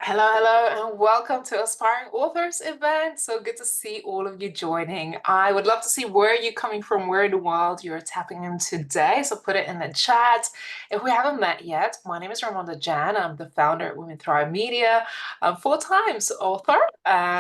Hello, hello, and welcome to Aspiring Authors event. So good to see all of you joining. I would love to see where you're coming from, where in the world you're tapping in today. So put it in the chat. If we haven't met yet, my name is Ramonda Jan. I'm the founder at Women Thrive Media. I'm 4 times author,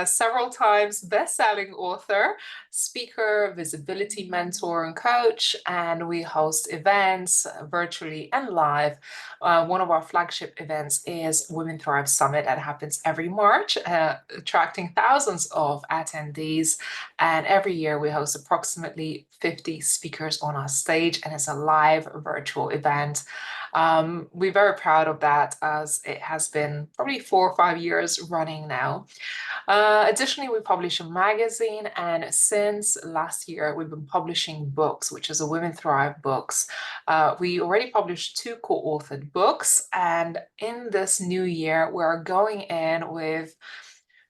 several times best-selling author, speaker, visibility mentor, and coach. And we host events virtually and live. One of our flagship events is Women Thrive Summit that happens every March, attracting thousands of attendees. And every year we host approximately 50 speakers on our stage, and it's a live virtual event. We're very proud of that as it has been probably 4 or 5 years running now. Additionally, we publish a magazine, and since last year, we've been publishing books, which is a Women Thrive books. We already published 2 co-authored books, and in this new year, we're going in with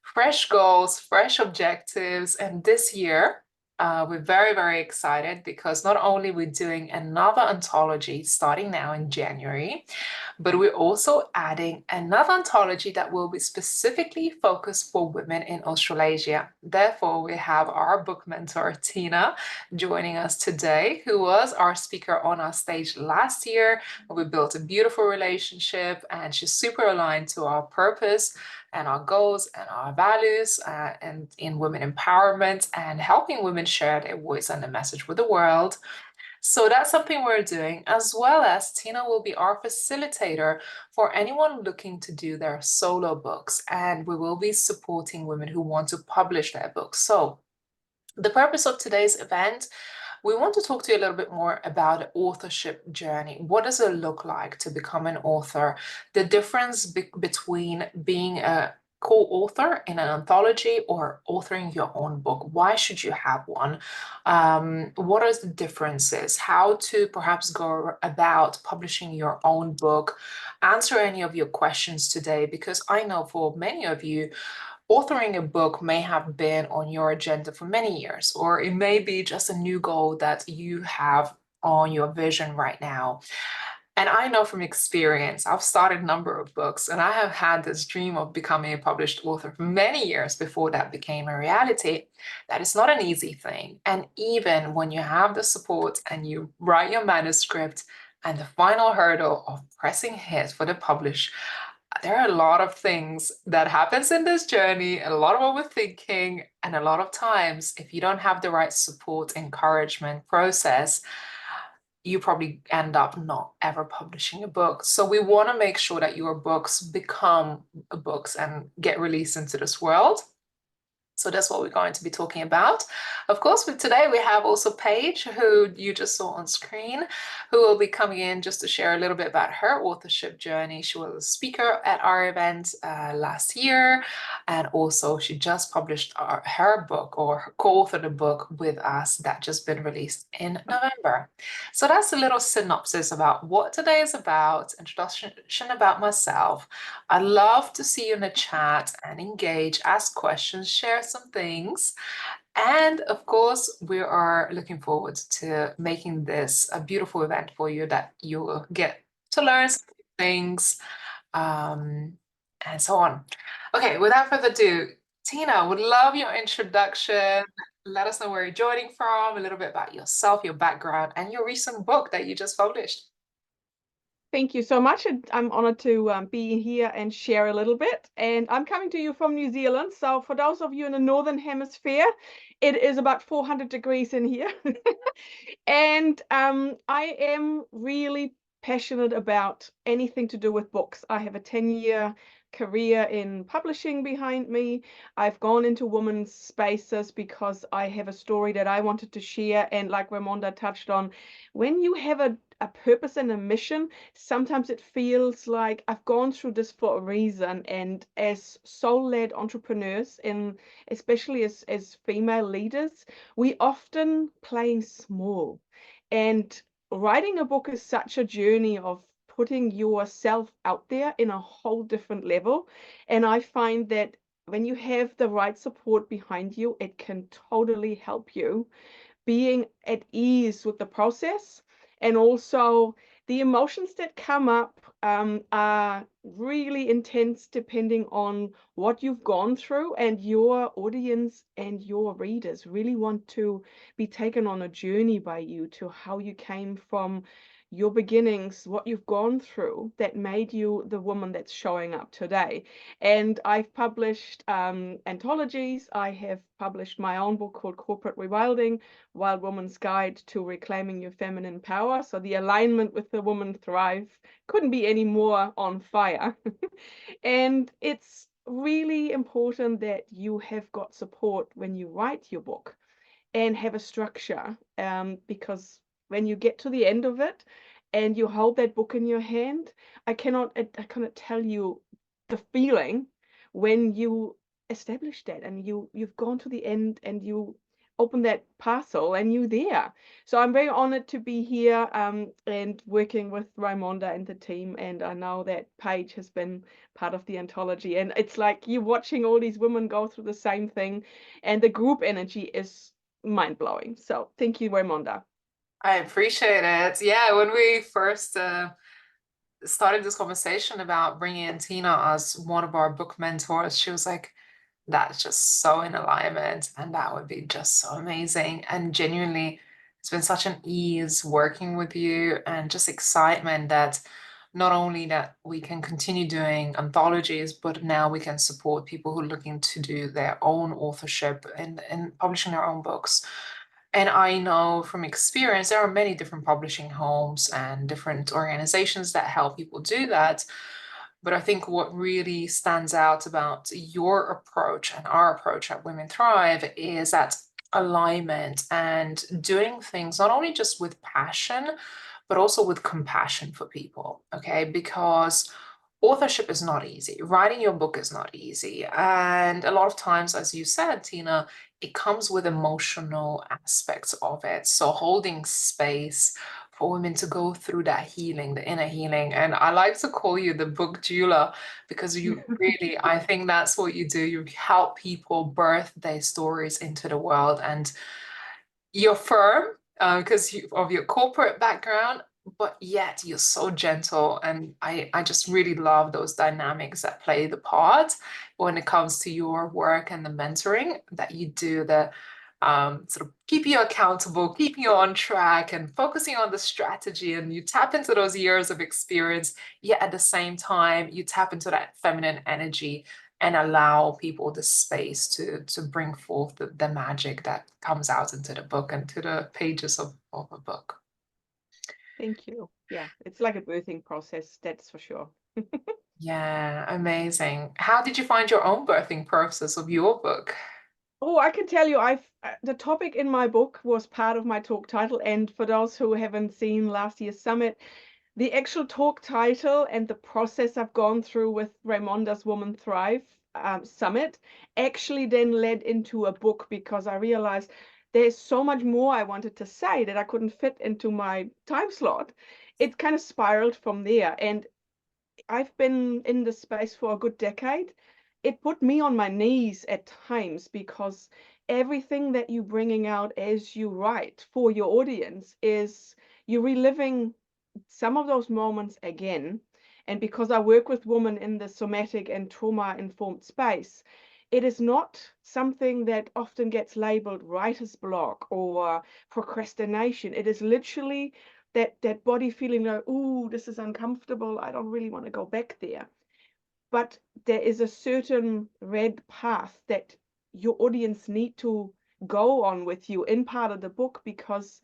fresh goals, fresh objectives, and this year, we're very, very excited because not only we're doing another anthology starting now in January, but we're also adding another anthology that will be specifically focused for women in Australasia. Therefore, we have our book mentor, Tina, joining us today, who was our speaker on our stage last year. We built a beautiful relationship, and she's super aligned to our purpose and our goals and our values and in women empowerment and helping women share their voice and their message with the world. So that's something we're doing, as well as Tina will be our facilitator for anyone looking to do their solo books, and we will be supporting women who want to publish their books. So the purpose of today's event, we want to talk to you a little bit more about the authorship journey. What does it look like to become an author? The difference between being a co-author in an anthology or authoring your own book. Why should you have one? What are the differences? How to perhaps go about publishing your own book? Answer any of your questions today, because I know for many of you, authoring a book may have been on your agenda for many years, or it may be just a new goal that you have on your vision right now. And I know from experience, I've started a number of books, and I have had this dream of becoming a published author for many years before that became a reality. That is not an easy thing. And even when you have the support and you write your manuscript and the final hurdle of pressing hit for the publish, there are a lot of things that happens in this journey, a lot of overthinking, and a lot of times, if you don't have the right support, encouragement process, you probably end up not ever publishing a book. So we want to make sure that your books become books and get released into this world. So that's what we're going to be talking about. Of course, with today we have also Paige, who you just saw on screen, who will be coming in just to share a little bit about her authorship journey. She was a speaker at our event last year, and also she just published her book, or co-authored a book with us that just been released in November. So that's a little synopsis about what today is about, introduction about myself. I love to see you in the chat and engage, ask questions, share some things. And of course, we are looking forward to making this a beautiful event for you that you will get to learn some things and so on. Okay, without further ado, Tina, would love your introduction. Let us know where you're joining from, a little bit about yourself, your background, and your recent book that you just published. Thank you so much. I'm honored to be here and share a little bit. And I'm coming to you from New Zealand. So for those of you in the Northern Hemisphere, it is about 400 degrees in here. And I am really passionate about anything to do with books. I have a 10-year career in publishing behind me. I've gone into women's spaces because I have a story that I wanted to share. And like Ramonda touched on, when you have a purpose and a mission, sometimes it feels like I've gone through this for a reason. And as soul-led entrepreneurs, and especially as female leaders, we often play small. And writing a book is such a journey of putting yourself out there in a whole different level. And I find that when you have the right support behind you, it can totally help you being at ease with the process, and also The emotions that come up are really intense depending on what you've gone through, and your audience and your readers really want to be taken on a journey by you to how you came from your beginnings, what you've gone through that made you the woman that's showing up today. And I've published anthologies. I have published my own book called Corporate Rewilding, Wild Woman's Guide to Reclaiming Your Feminine Power. So the alignment with the Woman Thrive couldn't be any more on fire. And it's really important that you have got support when you write your book and have a structure, because when you get to the end of it and you hold that book in your hand, I cannot tell you the feeling when you establish that and you've gone to the end and you open that parcel and you're there. So I'm very honored to be here and working with Raimonda and the team. And I know that Paige has been part of the anthology, and it's like you're watching all these women go through the same thing, and the group energy is mind-blowing. So thank you, Raimonda. I appreciate it. Yeah, when we first started this conversation about bringing in Tina as one of our book mentors, she was like, that's just so in alignment and that would be just so amazing. And genuinely, it's been such an ease working with you and just excitement that not only that we can continue doing anthologies, but now we can support people who are looking to do their own authorship and publishing their own books. And I know from experience, there are many different publishing homes and different organizations that help people do that. But I think what really stands out about your approach and our approach at Women Thrive is that alignment and doing things not only just with passion, but also with compassion for people. Okay. Because authorship is not easy. Writing your book is not easy. And a lot of times, as you said, Tina, it comes with emotional aspects of it. So holding space for women to go through that healing, the inner healing. And I like to call you the book doula because you really, I think that's what you do. You help people birth their stories into the world. And you're firm because of your corporate background, but yet you're so gentle. And I just really love those dynamics that play the part when it comes to your work and the mentoring that you do, the sort of keep you accountable, keeping you on track and focusing on the strategy. And you tap into those years of experience, yet at the same time, you tap into that feminine energy and allow people the space to bring forth the magic that comes out into the book and to the pages of a book. Thank you. Yeah, it's like a birthing process, that's for sure. Yeah, amazing. How did you find your own birthing process of your book? Oh, I can tell you, the topic in my book was part of my talk title. And for those who haven't seen last year's summit, the actual talk title and the process I've gone through with Raimonda's Woman Thrive summit actually then led into a book, because I realized there's so much more I wanted to say that I couldn't fit into my time slot. It kind of spiraled from there. And I've been in this space for a good decade. It put me on my knees at times, because everything that you're bringing out as you write for your audience is you're reliving some of those moments again. And because I work with women in the somatic and trauma-informed space, it is not something that often gets labeled writer's block or procrastination. It is literally that body feeling like, oh, this is uncomfortable. I don't really want to go back there. But there is a certain red path that your audience need to go on with you in part of the book, because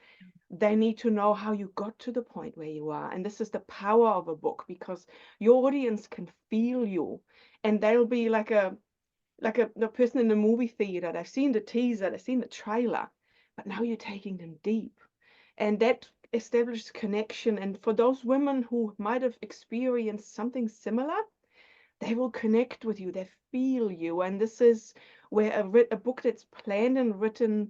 they need to know how you got to the point where you are. And this is the power of a book, because your audience can feel you, and they'll be like the person in the movie theater. They've seen the teaser, they've seen the trailer, but now you're taking them deep. And that establishes connection. And for those women who might have experienced something similar, they will connect with you, they feel you. And this is where a book that's planned and written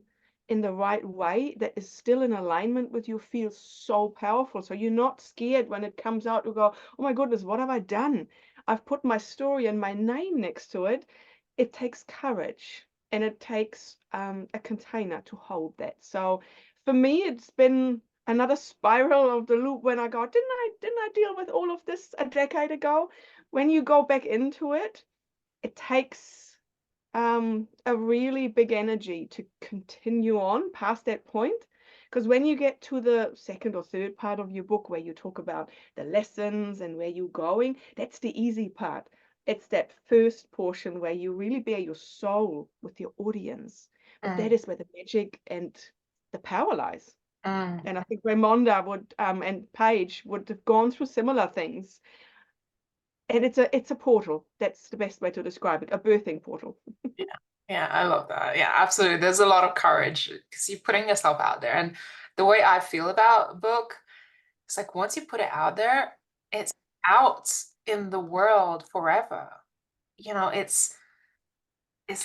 in the right way, that is still in alignment with you, feels so powerful. So you're not scared when it comes out to go, oh my goodness, what have I done? I've put my story and my name next to it. It takes courage, and it takes a container to hold that. So for me, it's been another spiral of the loop when I go, didn't I deal with all of this a decade ago? When you go back into it, it takes a really big energy to continue on past that point. Because when you get to the second or third part of your book where you talk about the lessons and where you're going, that's the easy part. It's that first portion where you really bear your soul with your audience. But that Mm, is where the magic and the power lies. mm. And I think Raymonda would and Paige would have gone through similar things. And it's a portal. That's the best way to describe it, a birthing portal. Yeah, yeah, I love that. Yeah, absolutely. There's a lot of courage because you're putting yourself out there. And the way I feel about a book, it's like once you put it out there, it's out in the world forever. You know, it's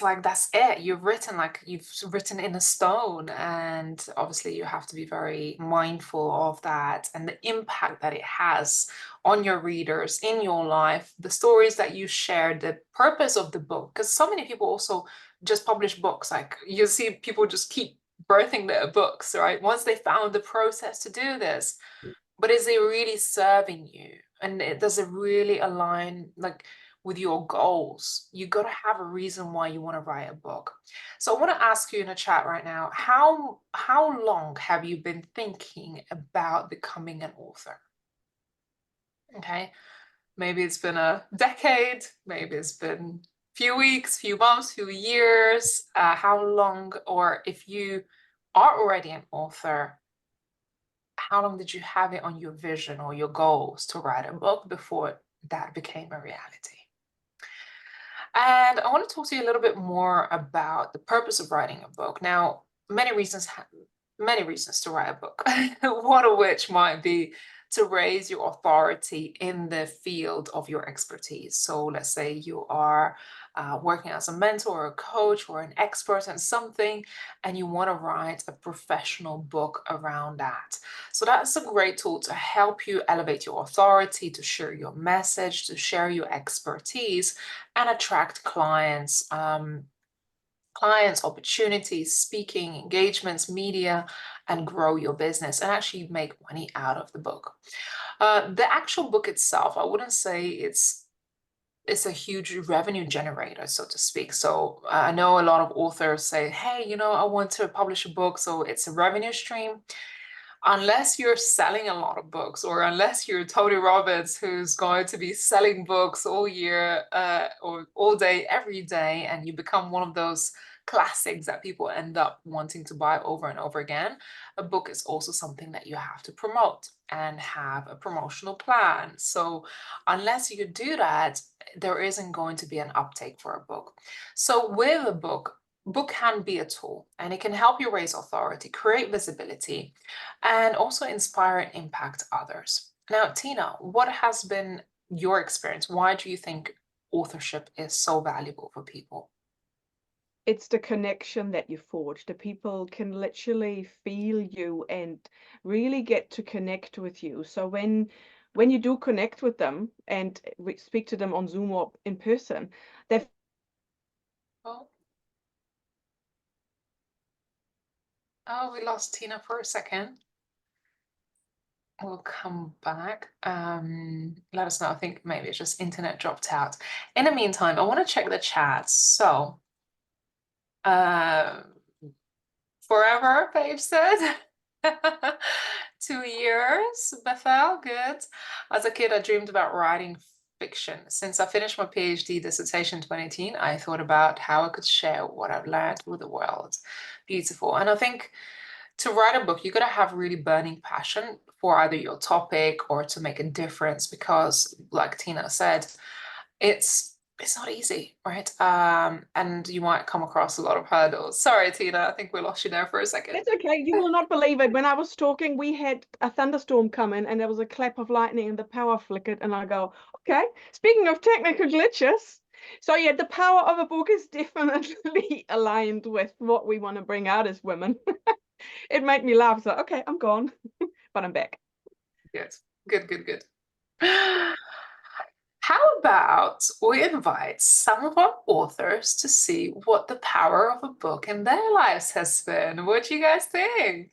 like that's it. You've written in a stone, and obviously you have to be very mindful of that and the impact that it has on your readers in your life, the stories that you share, the purpose of the book. Because so many people also just publish books. Like you see people just keep birthing their books, right? Once they found the process to do this, but is it really serving you? And does it really align like with your goals? You got to have a reason why you want to write a book. So I want to ask you in the chat right now, how long have you been thinking about becoming an author? Okay. Maybe it's been a decade, maybe it's been few weeks, few months, few years. How long, or if you are already an author, how long did you have it on your vision or your goals to write a book before that became a reality? And I want to talk to you a little bit more about the purpose of writing a book. Now, many reasons to write a book, one of which might be to raise your authority in the field of your expertise. So let's say you are working as a mentor or a coach or an expert in something, and you want to write a professional book around that. So that's a great tool to help you elevate your authority, to share your message, to share your expertise, and attract clients. Clients, opportunities, speaking, engagements, media, and grow your business and actually make money out of the book. The actual book itself, I wouldn't say it's a huge revenue generator, so to speak. So I know a lot of authors say, hey, I want to publish a book, so it's a revenue stream. Unless you're selling a lot of books, or unless you're Tony Robbins, who's going to be selling books all year or all day, every day, and you become one of those classics that people end up wanting to buy over and over again, a book is also something that you have to promote and have a promotional plan. So unless you do that, there isn't going to be an uptake for a book. So with a book can be a tool, and it can help you raise authority, create visibility, and also inspire and impact others. Now, Tina, what has been your experience? Why do you think authorship is so valuable for people? It's the connection that you forge. The people can literally feel you and really get to connect with you. So when you do connect with them and we speak to them on Zoom or in person, they Oh, oh, we lost Tina for a second. We'll come back. Let us know. I think maybe it's just internet dropped out. In the meantime, I want to check the chat. So, uh, forever, Paige said. 2 years, Bethel, good. As a kid, I dreamed about writing fiction. Since I finished my PhD dissertation in 2018, I thought about how I could share what I've learned with the world. Beautiful. And I think to write a book, you got to have really burning passion for either your topic or to make a difference because, like Tina said, it's not easy, right? And you might come across a lot of hurdles. Sorry, Tina, I think we lost you there for a second. It's okay. You will not believe it. When I was talking, we had a thunderstorm come in and there was a clap of lightning and the power flickered. And I go, okay, speaking of technical glitches. So yeah, the power of a book is definitely aligned with what we want to bring out as women. It made me laugh. So, okay, I'm gone, but I'm back. Good, good, good, good. How about we invite some of our authors to see what the power of a book in their lives has been? What do you guys think?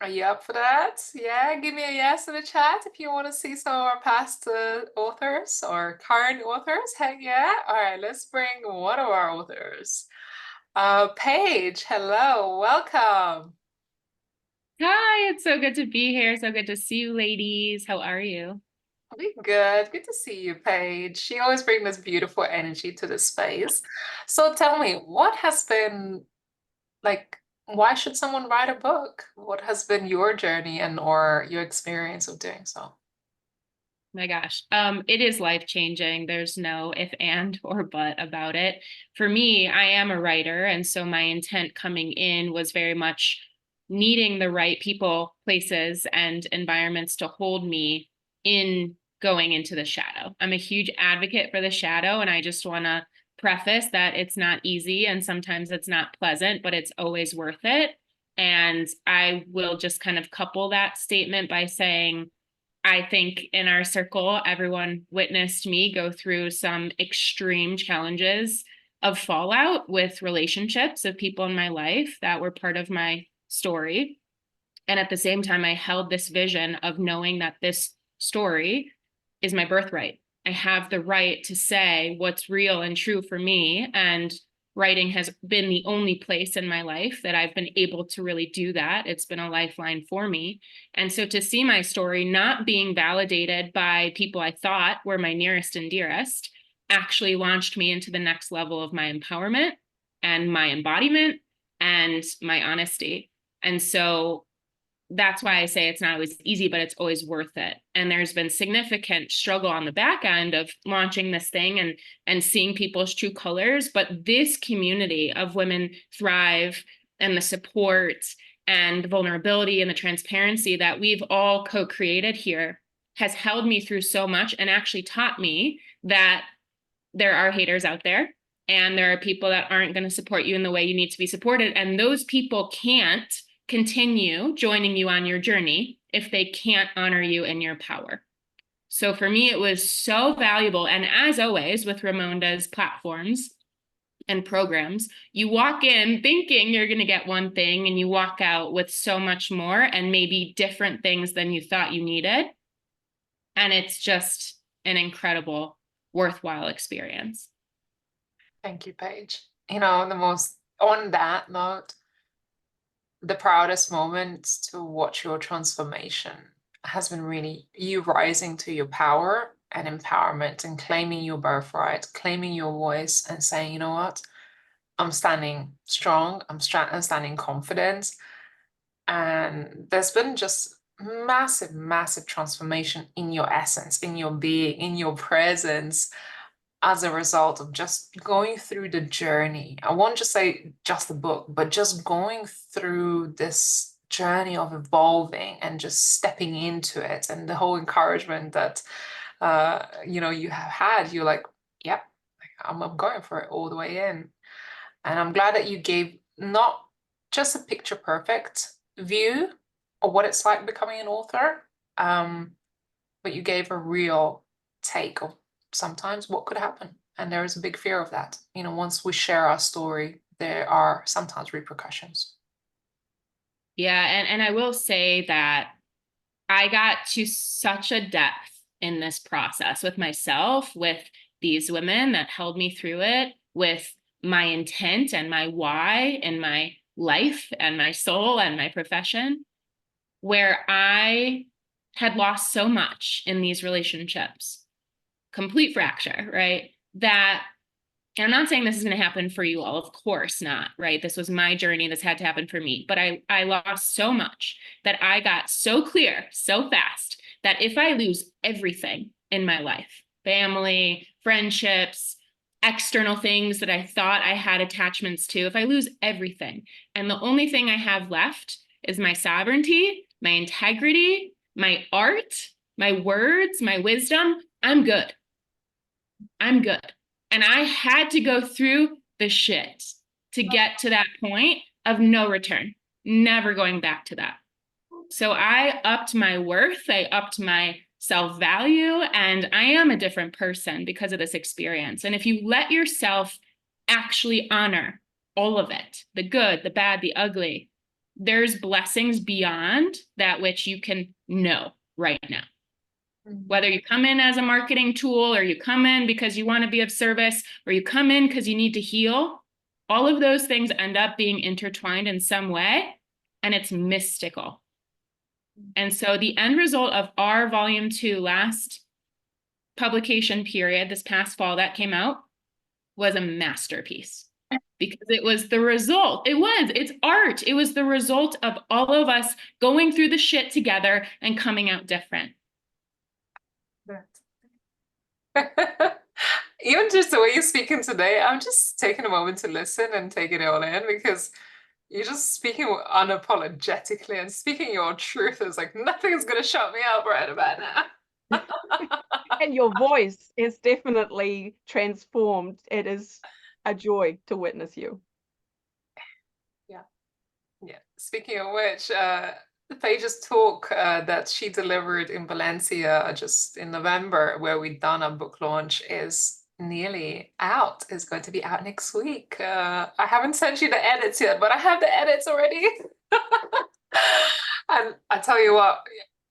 Are you up for that? Yeah, give me a yes in the chat if you want to see some of our past authors or current authors. Heck yeah. All right, let's bring one of our authors. Paige, hello, welcome. Hi, it's so good to be here. So good to see you, ladies. How are you? We good. Good to see you, Paige. She always brings this beautiful energy to the space. So tell me, what has been like, why should someone write a book? What has been your journey and or your experience of doing so? My gosh. It is life-changing. There's no if and or but about it. For me, I am a writer, and so my intent coming in was very much needing the right people, places, and environments to hold me in going into the shadow. I'm a huge advocate for the shadow, and I just want to preface that it's not easy and sometimes it's not pleasant, but it's always worth it. And I will just kind of couple that statement by saying, I think in our circle, everyone witnessed me go through some extreme challenges of fallout with relationships of people in my life that were part of my story. And at the same time, I held this vision of knowing that this story is my birthright. I have the right to say what's real and true for me. And writing has been the only place in my life that I've been able to really do that. It's been a lifeline for me. And so to see my story not being validated by people I thought were my nearest and dearest actually launched me into the next level of my empowerment and my embodiment and my honesty. And so that's why I say it's not always easy, but it's always worth it. And there's been significant struggle on the back end of launching this thing and seeing people's true colors. But this community of Women Thrive and the support and the vulnerability and the transparency that we've all co-created here has held me through so much and actually taught me that there are haters out there and there are people that aren't going to support you in the way you need to be supported. And those people can't continue joining you on your journey if they can't honor you in your power. So for me, it was so valuable. And as always, with Ramonda's platforms and programs, you walk in thinking you're going to get one thing and you walk out with so much more and maybe different things than you thought you needed. And it's just an incredible, worthwhile experience. Thank you, Paige. You know, the most on that note, the proudest moment to watch your transformation has been really you rising to your power and empowerment and claiming your birthright, claiming your voice and saying, you know what, I'm standing strong, I'm standing confident. And there's been just massive, massive transformation in your essence, in your being, in your presence as a result of just going through the journey. I won't just say just the book, but just going through this journey of evolving and just stepping into it and the whole encouragement that you know you have had. You're like, yep, I'm going for it all the way in. And I'm glad that you gave not just a picture perfect view of what it's like becoming an author, but you gave a real take of sometimes what could happen. And there is a big fear of that. You know, once we share our story, there are sometimes repercussions. Yeah, and I will say that I got to such a depth in this process with myself, with these women that held me through it, with my intent and my why in my life and my soul and my profession, where I had lost so much in these relationships, complete fracture, right? That, and I'm not saying this is going to happen for you all, of course not, right? This was my journey. This had to happen for me. But I lost so much that I got so clear so fast that if I lose everything in my life, family, friendships, external things that I thought I had attachments to, if I lose everything, and the only thing I have left is my sovereignty, my integrity, my art, my words, my wisdom, I'm good. I'm good. And I had to go through the shit to get to that point of no return, never going back to that. So I upped my worth, I upped my self-value, and I am a different person because of this experience. And if you let yourself actually honor all of it, the good, the bad, the ugly, there's blessings beyond that which you can know right now. Whether you come in as a marketing tool, or you come in because you want to be of service, or you come in because you need to heal, all of those things end up being intertwined in some way, and it's mystical. And so the end result of our volume 2 last publication period, this past fall that came out, was a masterpiece. Because it was the result. It's art. It was the result of all of us going through the shit together and coming out different. Even just the way you're speaking today, I'm just taking a moment to listen and take it all in, because you're just speaking unapologetically and speaking your truth. Is like nothing's gonna shut me up right about now. And your voice is definitely transformed. It is a joy to witness you. Yeah. Speaking of which, the Pages talk that she delivered in Valencia just in November, where we'd done a book launch, is nearly out. Is going to be out next week. I haven't sent you the edits yet, but I have the edits already. And I tell you what,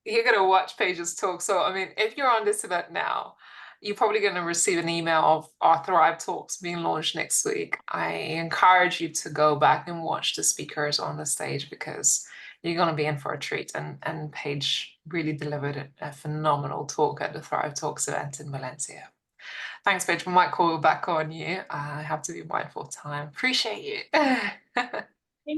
you're gonna watch Pages talk. So I mean, if you're on this event now, you're probably going to receive an email of our Thrive Talks being launched next week. I encourage you to go back and watch the speakers on the stage, because you're going to be in for a treat. And Paige really delivered a phenomenal talk at the Thrive Talks event in Valencia. Thanks, Paige. We might call back on you. I have to be mindful of time. Appreciate you. Thank you.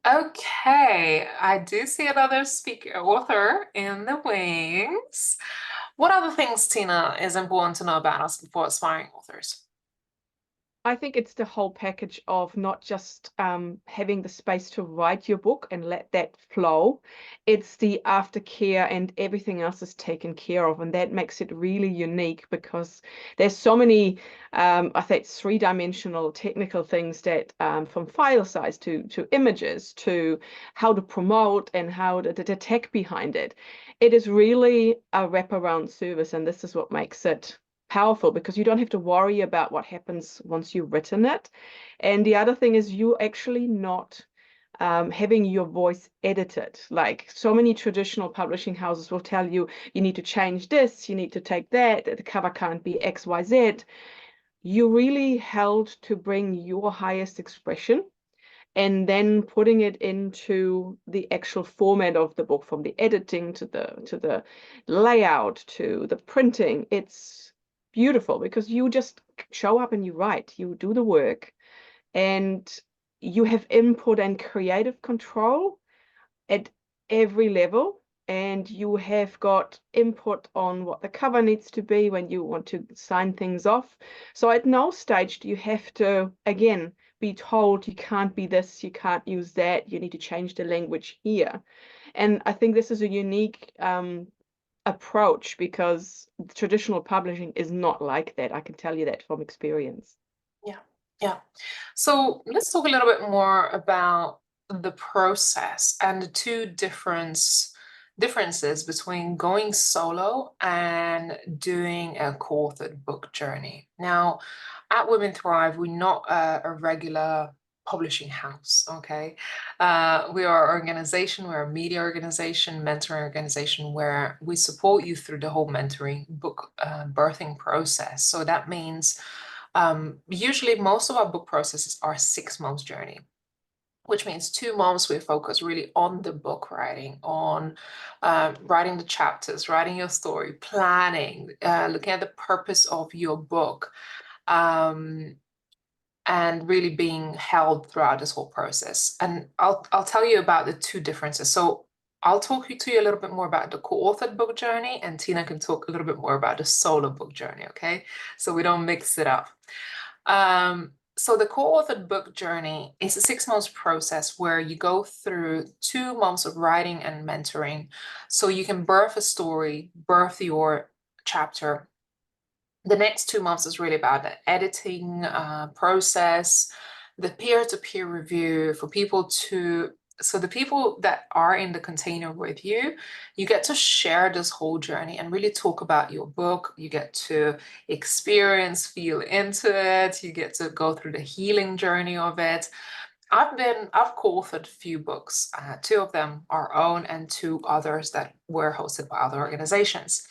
Okay. I do see another speaker, author in the wings. What other things, Tina, is important to know about us for aspiring authors? I think it's the whole package of not just having the space to write your book and let that flow. It's the aftercare, and everything else is taken care of. And that makes it really unique, because there's so many, I think, three-dimensional technical things that from file size to images to how to promote and how the tech behind it. It is really a wraparound service. And this is what makes it powerful, because you don't have to worry about what happens once you've written it. And the other thing is, you actually not having your voice edited. Like so many traditional publishing houses will tell you, you need to change this, you need to take that, the cover can't be XYZ. You really held to bring your highest expression, and then putting it into the actual format of the book, from the editing to the layout to the printing. It's beautiful, because you just show up and you write, you do the work, and you have input and creative control at every level. And you have got input on what the cover needs to be when you want to sign things off. So at no stage do you have to, again, be told you can't be this, you can't use that, you need to change the language here. And I think this is a unique approach, because traditional publishing is not like that. I can tell you that from experience. Yeah. So let's talk a little bit more about the process and the two differences between going solo and doing a co-authored book journey. Now, at Women Thrive, we're not a regular publishing house, okay? We are an organization, we're a media organization, mentoring organization, where we support you through the whole mentoring book birthing process. So that means usually most of our book processes are 6 months journey, which means 2 months we focus really on the book writing, on writing the chapters, writing your story, planning, looking at the purpose of your book, and really being held throughout this whole process. And I'll tell you about the two differences. So I'll talk to you a little bit more about the co-authored book journey, and Tina can talk a little bit more about the solo book journey, okay? So we don't mix it up. So the co-authored book journey is a 6 months process where you go through 2 months of writing and mentoring, so you can birth a story, birth your chapter. The next 2 months is really about the editing process, the peer-to-peer review for people to, so the people that are in the container with you, you get to share this whole journey and really talk about your book. You get to experience, feel into it. You get to go through the healing journey of it. I've co-authored a few books. Two of them our own and two others that were hosted by other organizations.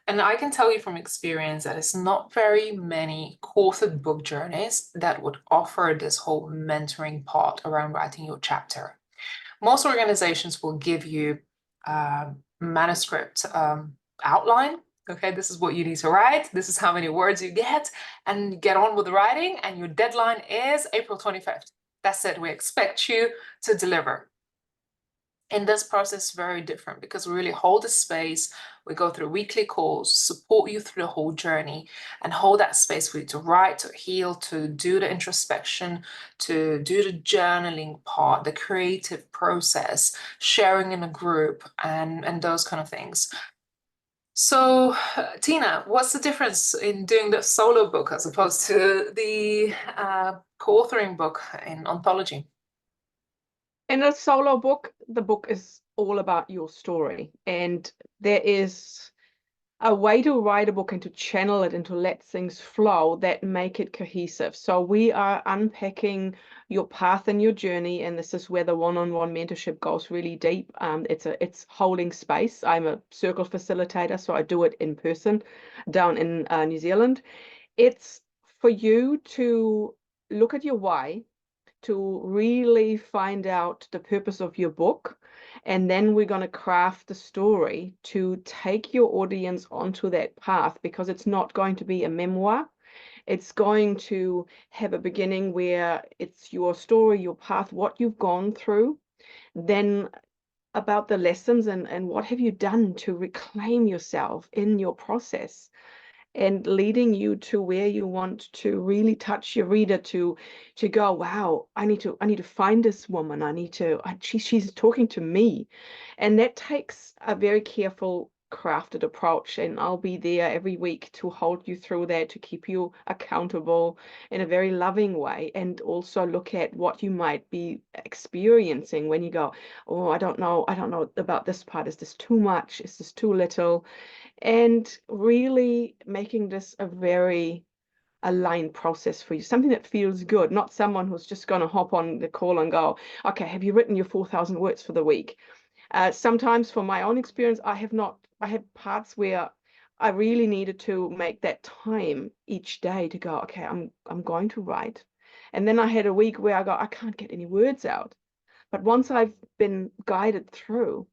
And I can tell you from experience that it's not very many co-authored book journeys that would offer this whole mentoring part around writing your chapter. Most organizations will give you a manuscript outline. Okay, this is what you need to write. This is how many words you get, and get on with the writing. And your deadline is April 25th. That's it. We expect you to deliver. In this process, very different because we really hold the space. We go through weekly calls, support you through the whole journey, and hold that space for you to write, to heal, to do the introspection, to do the journaling part, the creative process, sharing in a group, and those kind of things. So, Tina, what's the difference in doing the solo book as opposed to the co-authoring book in anthology? In a solo book, the book is all about your story, and there is a way to write a book and to channel it and to let things flow that make it cohesive. So we are unpacking your path and your journey, and this is where the one-on-one mentorship goes really deep. It's holding space. I'm a circle facilitator, so I do it in person down in New Zealand. It's for you to look at your why, to really find out the purpose of your book. And then we're going to craft the story to take your audience onto that path, because it's not going to be a memoir. It's going to have a beginning where it's your story, your path, what you've gone through, then about the lessons and what have you done to reclaim yourself in your process, and leading you to where you want to really touch your reader to go, wow, I need to find this woman. She's talking to me. And that takes a very careful, crafted approach, and I'll be there every week to hold you through that, to keep you accountable in a very loving way, and also look at what you might be experiencing when you go, oh, I don't know about this part. Is this too much? Is this too little? And really making this a very aligned process for you, something that feels good, not someone who's just going to hop on the call and go, okay, have you written your 4,000 words for the week? Sometimes, from my own experience, I had parts where I really needed to make that time each day to go, okay, I'm going to write. And then I had a week where I go, I can't get any words out. But once I've been guided through,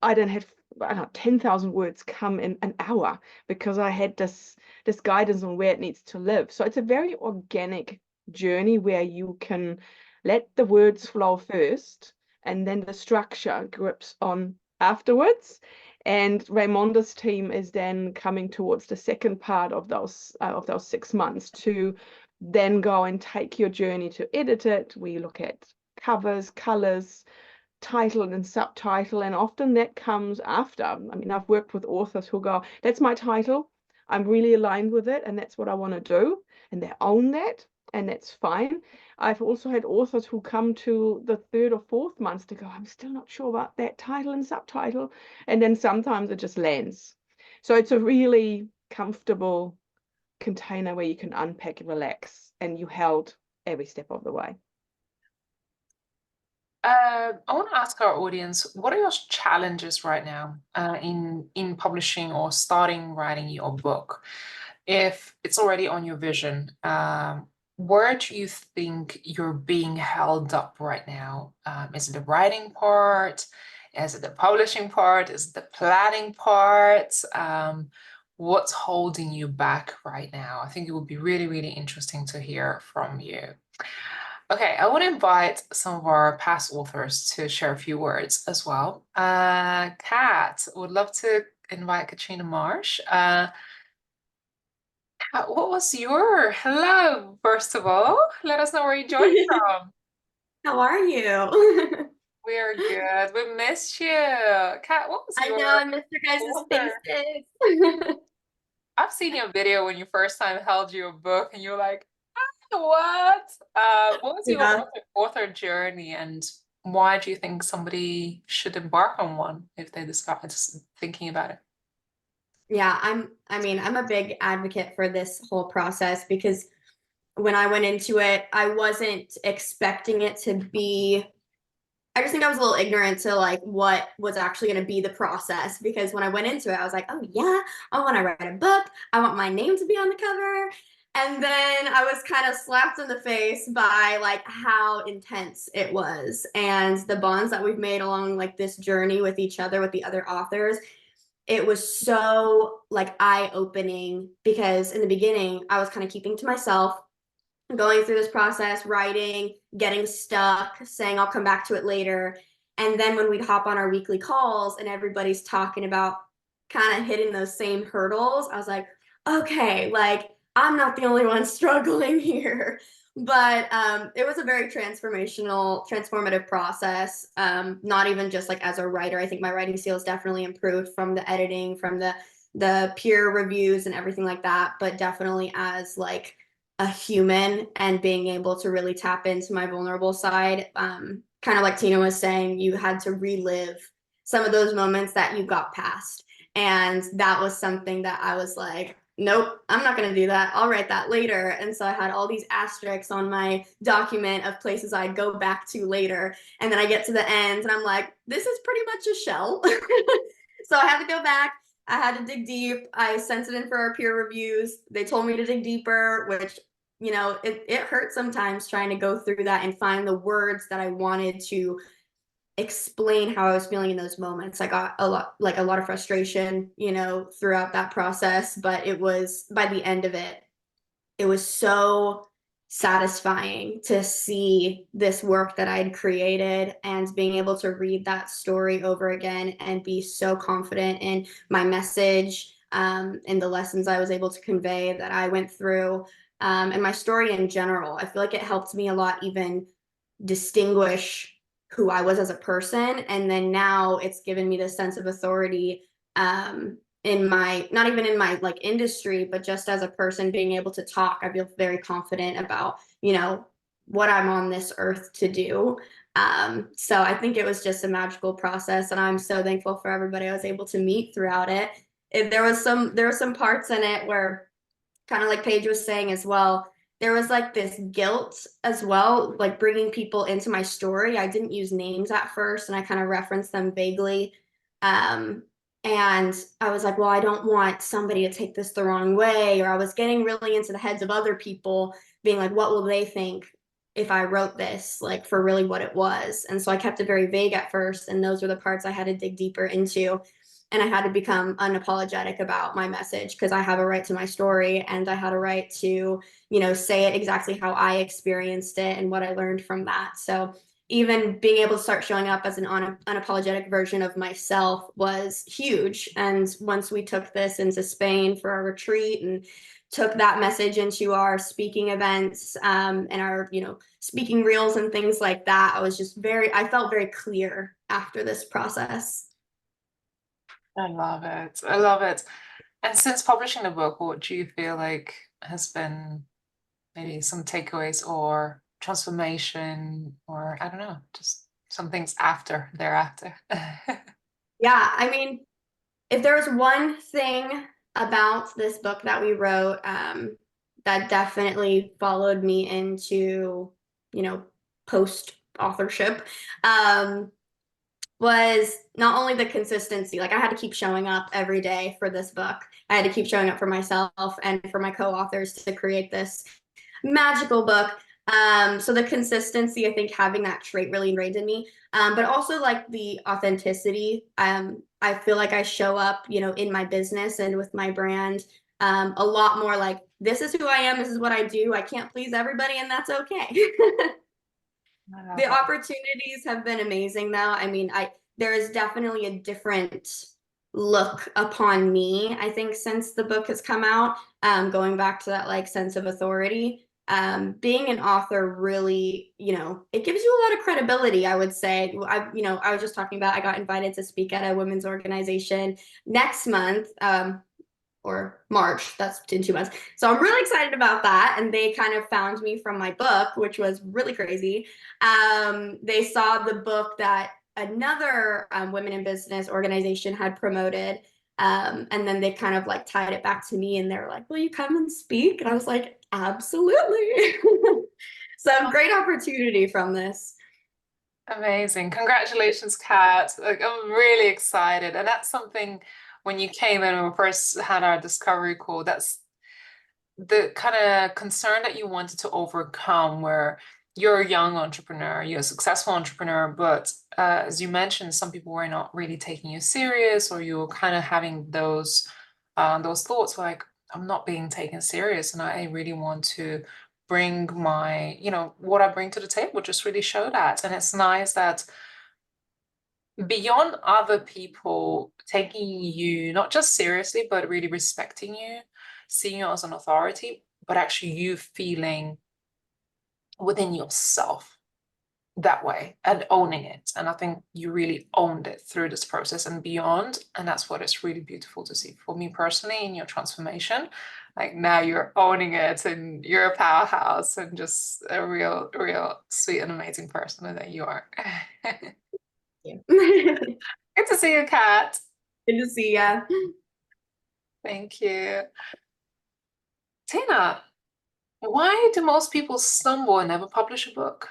I then had, I don't know, 10,000 words come in an hour, because I had this guidance on where it needs to live. So it's a very organic journey where you can let the words flow first, and then the structure grips on afterwards. And Raimonda's team is then coming towards the second part of those 6 months to then go and take your journey to edit it. We look at covers, colors, title and subtitle, and often that comes after. I mean, I've worked with authors who go, that's my title, I'm really aligned with it, and that's what I want to do, and they own that, and that's fine. I've also had authors who come to the 3rd or 4th months to go, I'm still not sure about that title and subtitle, and then sometimes it just lands. So it's a really comfortable container where you can unpack and relax, and you held every step of the way. I want to ask our audience, what are your challenges right now in publishing or starting writing your book? If it's already on your vision, where do you think you're being held up right now? Is it the writing part? Is it the publishing part? Is it the planning part? What's holding you back right now? I think it would be really, really interesting to hear from you. Okay, I want to invite some of our past authors to share a few words as well. Kat, would love to invite Katrina Marsh. Kat, what was your hello, first of all? Let us know where you joined from. How are you? We are good. We missed you. Kat, what was I your know, I missed your guys' author? faces. I've seen your video when you first time held your book and you're like, what? What was your Yeah. author journey, and why do you think somebody should embark on one if they decide thinking about it? Yeah, I'm a big advocate for this whole process, because when I went into it, I wasn't expecting it to be, I just think I was a little ignorant to like what was actually going to be the process, because when I went into it, I was like, oh yeah, I want to write a book. I want my name to be on the cover. And then I was kind of slapped in the face by like how intense it was, and the bonds that we've made along like this journey with each other, with the other authors. It was so like eye-opening, because in the beginning I was kind of keeping to myself, going through this process, writing, getting stuck, saying I'll come back to it later. And then when we'd hop on our weekly calls and everybody's talking about kind of hitting those same hurdles, I was like, okay, like I'm not the only one struggling here. But it was a very transformative process. Not even just like as a writer. I think my writing skills definitely improved from the editing, from the peer reviews and everything like that, but definitely as like a human and being able to really tap into my vulnerable side. Kind of like Tina was saying, you had to relive some of those moments that you got past. And that was something that I was like, nope, I'm not going to do that. I'll write that later. And so I had all these asterisks on my document of places I'd go back to later. And then I get to the end and I'm like, this is pretty much a shell. So I had to go back. I had to dig deep. I sent it in for our peer reviews. They told me to dig deeper, which, you know, it hurts sometimes trying to go through that and find the words that I wanted to explain how I was feeling in those moments. I got a lot of frustration, you know, throughout that process, but it was, by the end of it, it was so satisfying to see this work that I'd created and being able to read that story over again and be so confident in my message, and the lessons I was able to convey that I went through, and my story in general. I feel like it helped me a lot even distinguish who I was as a person. And then now it's given me this sense of authority, in my, not even in my like industry, but just as a person being able to talk. I feel very confident about, you know, what I'm on this earth to do. So I think it was just a magical process, and I'm so thankful for everybody I was able to meet throughout it. There were some parts in it where, kind of like Paige was saying as well, there was like this guilt as well, like bringing people into my story. I didn't use names at first, and I kind of referenced them vaguely. And I was like, well, I don't want somebody to take this the wrong way. Or I was getting really into the heads of other people, being like, what will they think if I wrote this, like for really what it was? And so I kept it very vague at first. And those were the parts I had to dig deeper into. And I had to become unapologetic about my message, because I have a right to my story, and I had a right to, you know, say it exactly how I experienced it and what I learned from that. So even being able to start showing up as an unapologetic version of myself was huge. And once we took this into Spain for our retreat and took that message into our speaking events, and our, you know, speaking reels and things like that, I felt very clear after this process. I love it. I love it. And since publishing the book, what do you feel like has been maybe some takeaways or transformation, or I don't know, just some things thereafter? Yeah, I mean, if there was one thing about this book that we wrote, that definitely followed me into, you know, post authorship, was not only the consistency. Like I had to keep showing up every day for this book. I had to keep showing up for myself and for my co-authors to create this magical book. So the consistency, I think having that trait really ingrained in me, but also like the authenticity. I feel like I show up, you know, in my business and with my brand, a lot more like, this is who I am, this is what I do. I can't please everybody, and that's okay. The opportunities have been amazing though. I mean, there is definitely a different look upon me, I think, since the book has come out, going back to that like sense of authority. Being an author really, you know, it gives you a lot of credibility, I would say. I was just talking about, I got invited to speak at a women's organization next month, or March, that's in 2 months. So I'm really excited about that. And they kind of found me from my book, which was really crazy. They saw the book that another women in business organization had promoted. And then they kind of like tied it back to me and they were like, will you come and speak? And I was like, absolutely. So great opportunity from this. Amazing. Congratulations, Kat. Like, I'm really excited. And that's something when you came in and we first had our discovery call, that's the kind of concern that you wanted to overcome, where you're a young entrepreneur, you're a successful entrepreneur, but as you mentioned, some people were not really taking you serious, or you were kind of having those thoughts like, I'm not being taken serious, and I really want to bring my, what I bring to the table, just really show that. And it's nice that beyond other people taking you not just seriously, but really respecting you, seeing you as an authority, but actually you feeling within yourself that way and owning it. And I think you really owned it through this process and beyond. And that's what is really beautiful to see for me personally in your transformation. Like, now you're owning it and you're a powerhouse and just a real, real sweet and amazing person that you are. Yeah. Good to see you, Kat. Good to see ya. Thank you. Tina, why do most people stumble and never publish a book?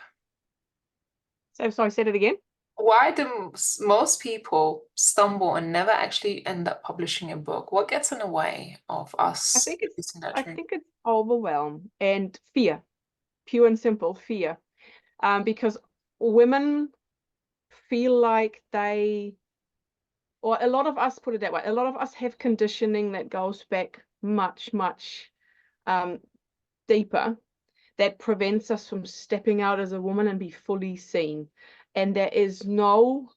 So sorry, said it again. Why do most people stumble and never actually end up publishing a book? What gets in the way of us I think using that I dream? think it's overwhelm and fear, pure and simple fear. Because women feel like or a lot of us, put it that way, a lot of us have conditioning that goes back much, much deeper, that prevents us from stepping out as a woman and be fully seen. And there is no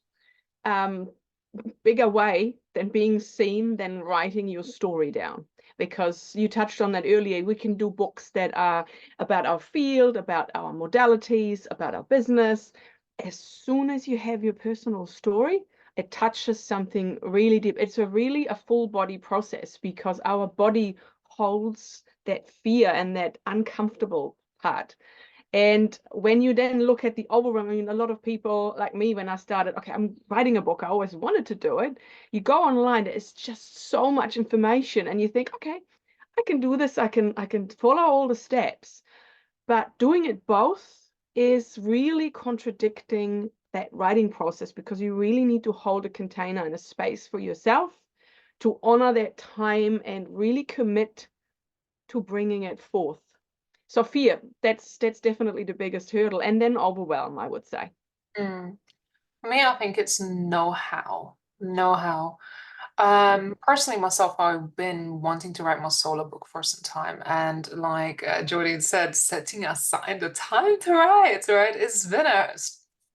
bigger way than being seen than writing your story down. Because you touched on that earlier, we can do books that are about our field, about our modalities, about our business. As soon as you have your personal story, it touches something really deep. It's a full body process, because our body holds that fear and that uncomfortable part. And when you then look at the overwhelm, I mean, a lot of people like me, when I started, okay, I'm writing a book, I always wanted to do it. You go online, it's just so much information, and you think, okay, I can do this, I can follow all the steps. But doing it both is really contradicting that writing process, because you really need to hold a container and a space for yourself to honor that time and really commit to bringing it forth. So fear, that's definitely the biggest hurdle, and then overwhelm, I would say. For me, I think it's know-how. Know-how. Personally, myself, I've been wanting to write my solo book for some time, and like Jordan said, setting aside the time to write, right?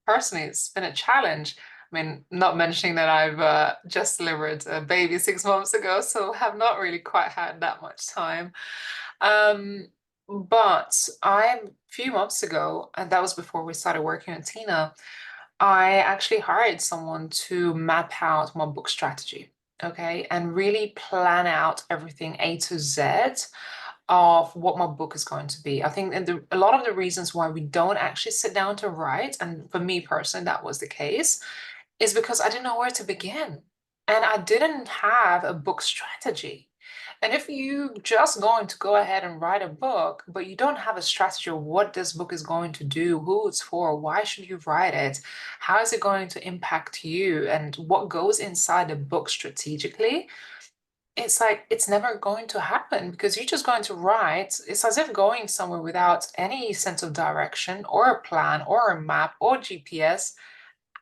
Personally, it's been a challenge. I mean, not mentioning that I've just delivered a baby 6 months ago, so have not really quite had that much time. But a few months ago, and that was before we started working with Tina, I actually hired someone to map out my book strategy, okay, and really plan out everything A to Z of what my book is going to be. I think a lot of the reasons why we don't actually sit down to write, and for me personally, that was the case, is because I didn't know where to begin. And I didn't have a book strategy. And if you just going to go ahead and write a book, but you don't have a strategy of what this book is going to do, who it's for, why should you write it, how is it going to impact you, and what goes inside the book strategically, it's like it's never going to happen, because you're just going to write. It's as if going somewhere without any sense of direction or a plan or a map or GPS,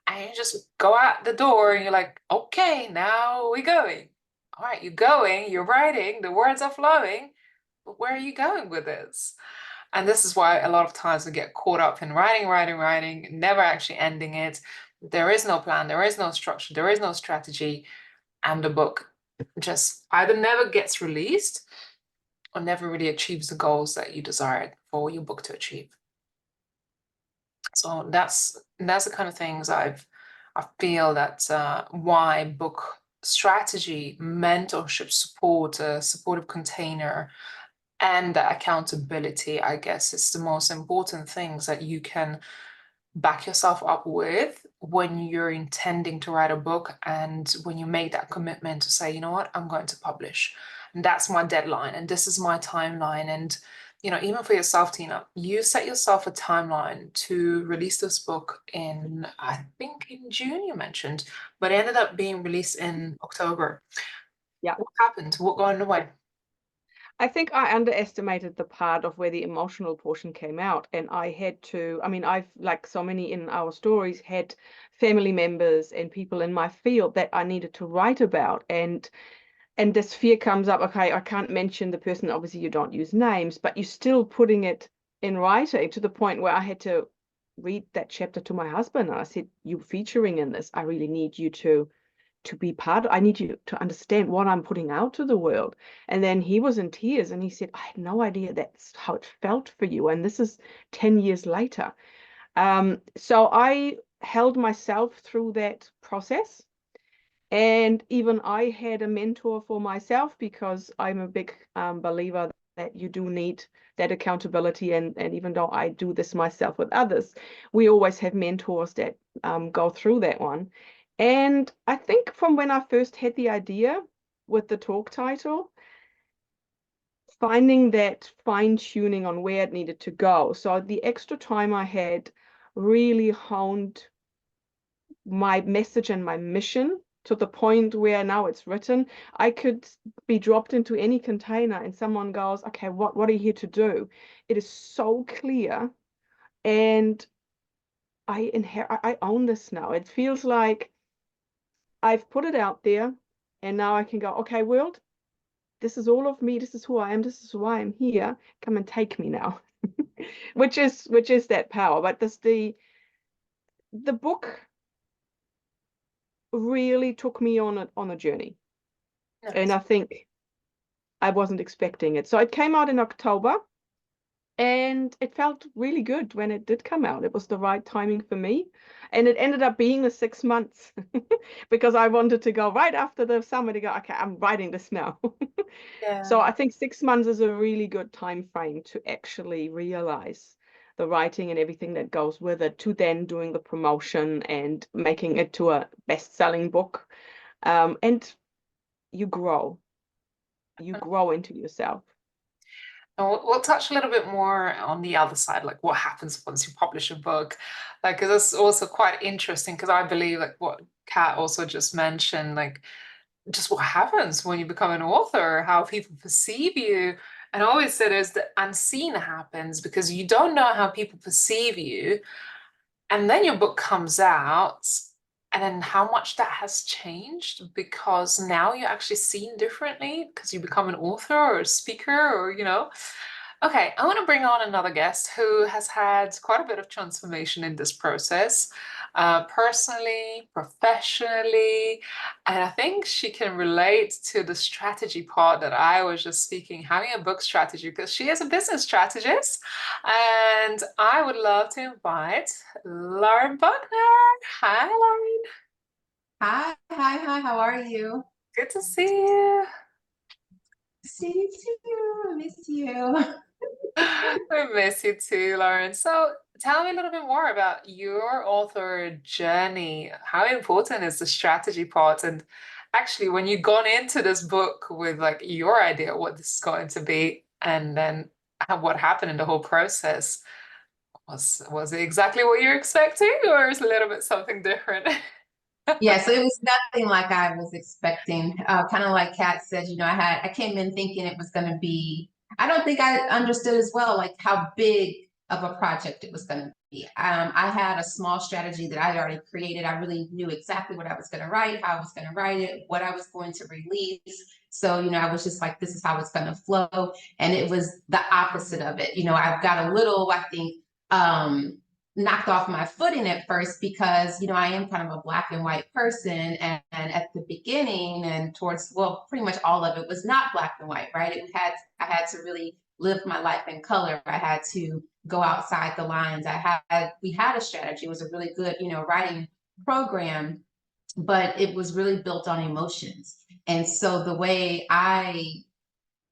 and you just go out the door and you're like, okay, now we're going. All right, you're going, you're writing, the words are flowing, but where are you going with this? And this is why a lot of times we get caught up in writing, never actually ending it. There is no plan, there is no structure, there is no strategy, and the book just either never gets released or never really achieves the goals that you desired for your book to achieve. So that's the kind of things I feel that why book strategy, mentorship, support, a supportive container, and the accountability, I guess, is the most important things that you can back yourself up with when you're intending to write a book and when you make that commitment to say, you know what, I'm going to publish. And that's my deadline and this is my timeline. And, you know, even for yourself, Tina, you set yourself a timeline to release this book in, I think in June you mentioned, but it ended up being released in October. Yeah. What happened? What got in the way? I think I underestimated the part of where the emotional portion came out, and I had to, I mean, I've, like so many in our stories, had family members and people in my field that I needed to write about, and this fear comes up. Okay, I can't mention the person, obviously you don't use names, but you're still putting it in writing, to the point where I had to read that chapter to my husband, and I said, you're featuring in this, I really need you to be part of, I need you to understand what I'm putting out to the world. And then he was in tears and he said, I had no idea that's how it felt for you. And this is 10 years later. So I held myself through that process. And even I had a mentor for myself, because I'm a big believer that you do need that accountability. And even though I do this myself with others, we always have mentors that go through that one. And I think from when I first had the idea with the talk title, finding that fine-tuning on where it needed to go. So the extra time I had really honed my message and my mission to the point where now it's written, I could be dropped into any container and someone goes, okay, what are you here to do? It is so clear. And I own this now. It feels like I've put it out there, and now I can go, okay, world, this is all of me. This is who I am. This is why I'm here. Come and take me now. which is that power. But the book really took me on a journey. Nice. And I think I wasn't expecting it. So it came out in October, and it felt really good when it did come out. It was the right timing for me. And it ended up being the 6 months because I wanted to go right after the summer to go, okay, I'm writing this now. Yeah. So I think 6 months is a really good time frame to actually realize the writing and everything that goes with it, to then doing the promotion and making it to a best-selling book. And you grow into yourself. And we'll touch a little bit more on the other side, like what happens once you publish a book. Like, 'cause that's also quite interesting, because I believe, like what Kat also just mentioned, like just what happens when you become an author, how people perceive you. And I always say there's the unseen happens, because you don't know how people perceive you. And then your book comes out, and then how much that has changed, because now you're actually seen differently because you become an author or a speaker, or, you know. Okay, I want to bring on another guest who has had quite a bit of transformation in this process, personally, professionally, and I think she can relate to the strategy part that I was just speaking, having a book strategy, because she is a business strategist. And I would love to invite Lauren Buckner. Hi, Lauren. Hi, how are you? Good to see you. See you too, I miss you. I miss you too, Lauren. So tell me a little bit more about your author journey. How important is the strategy part? And actually, when you've gone into this book with like your idea what this is going to be, and then what happened in the whole process, was it exactly what you're expecting, or is it a little bit something different? Yeah, so it was nothing like I was expecting. Kind of like Kat said, I came in thinking it was going to be, I don't think I understood as well, like how big of a project it was going to be. I had a small strategy that I had already created. I really knew exactly what I was going to write, how I was going to write it, what I was going to release. So, I was just like, this is how it's going to flow. And it was the opposite of it. I've got a little, I think, knocked off my footing at first, because I am kind of a black and white person, and at the beginning and towards, well, pretty much all of it was not black and white, right? I had to really live my life in color. I had to go outside the lines. We had a strategy. It was a really good writing program, but it was really built on emotions. And so the way I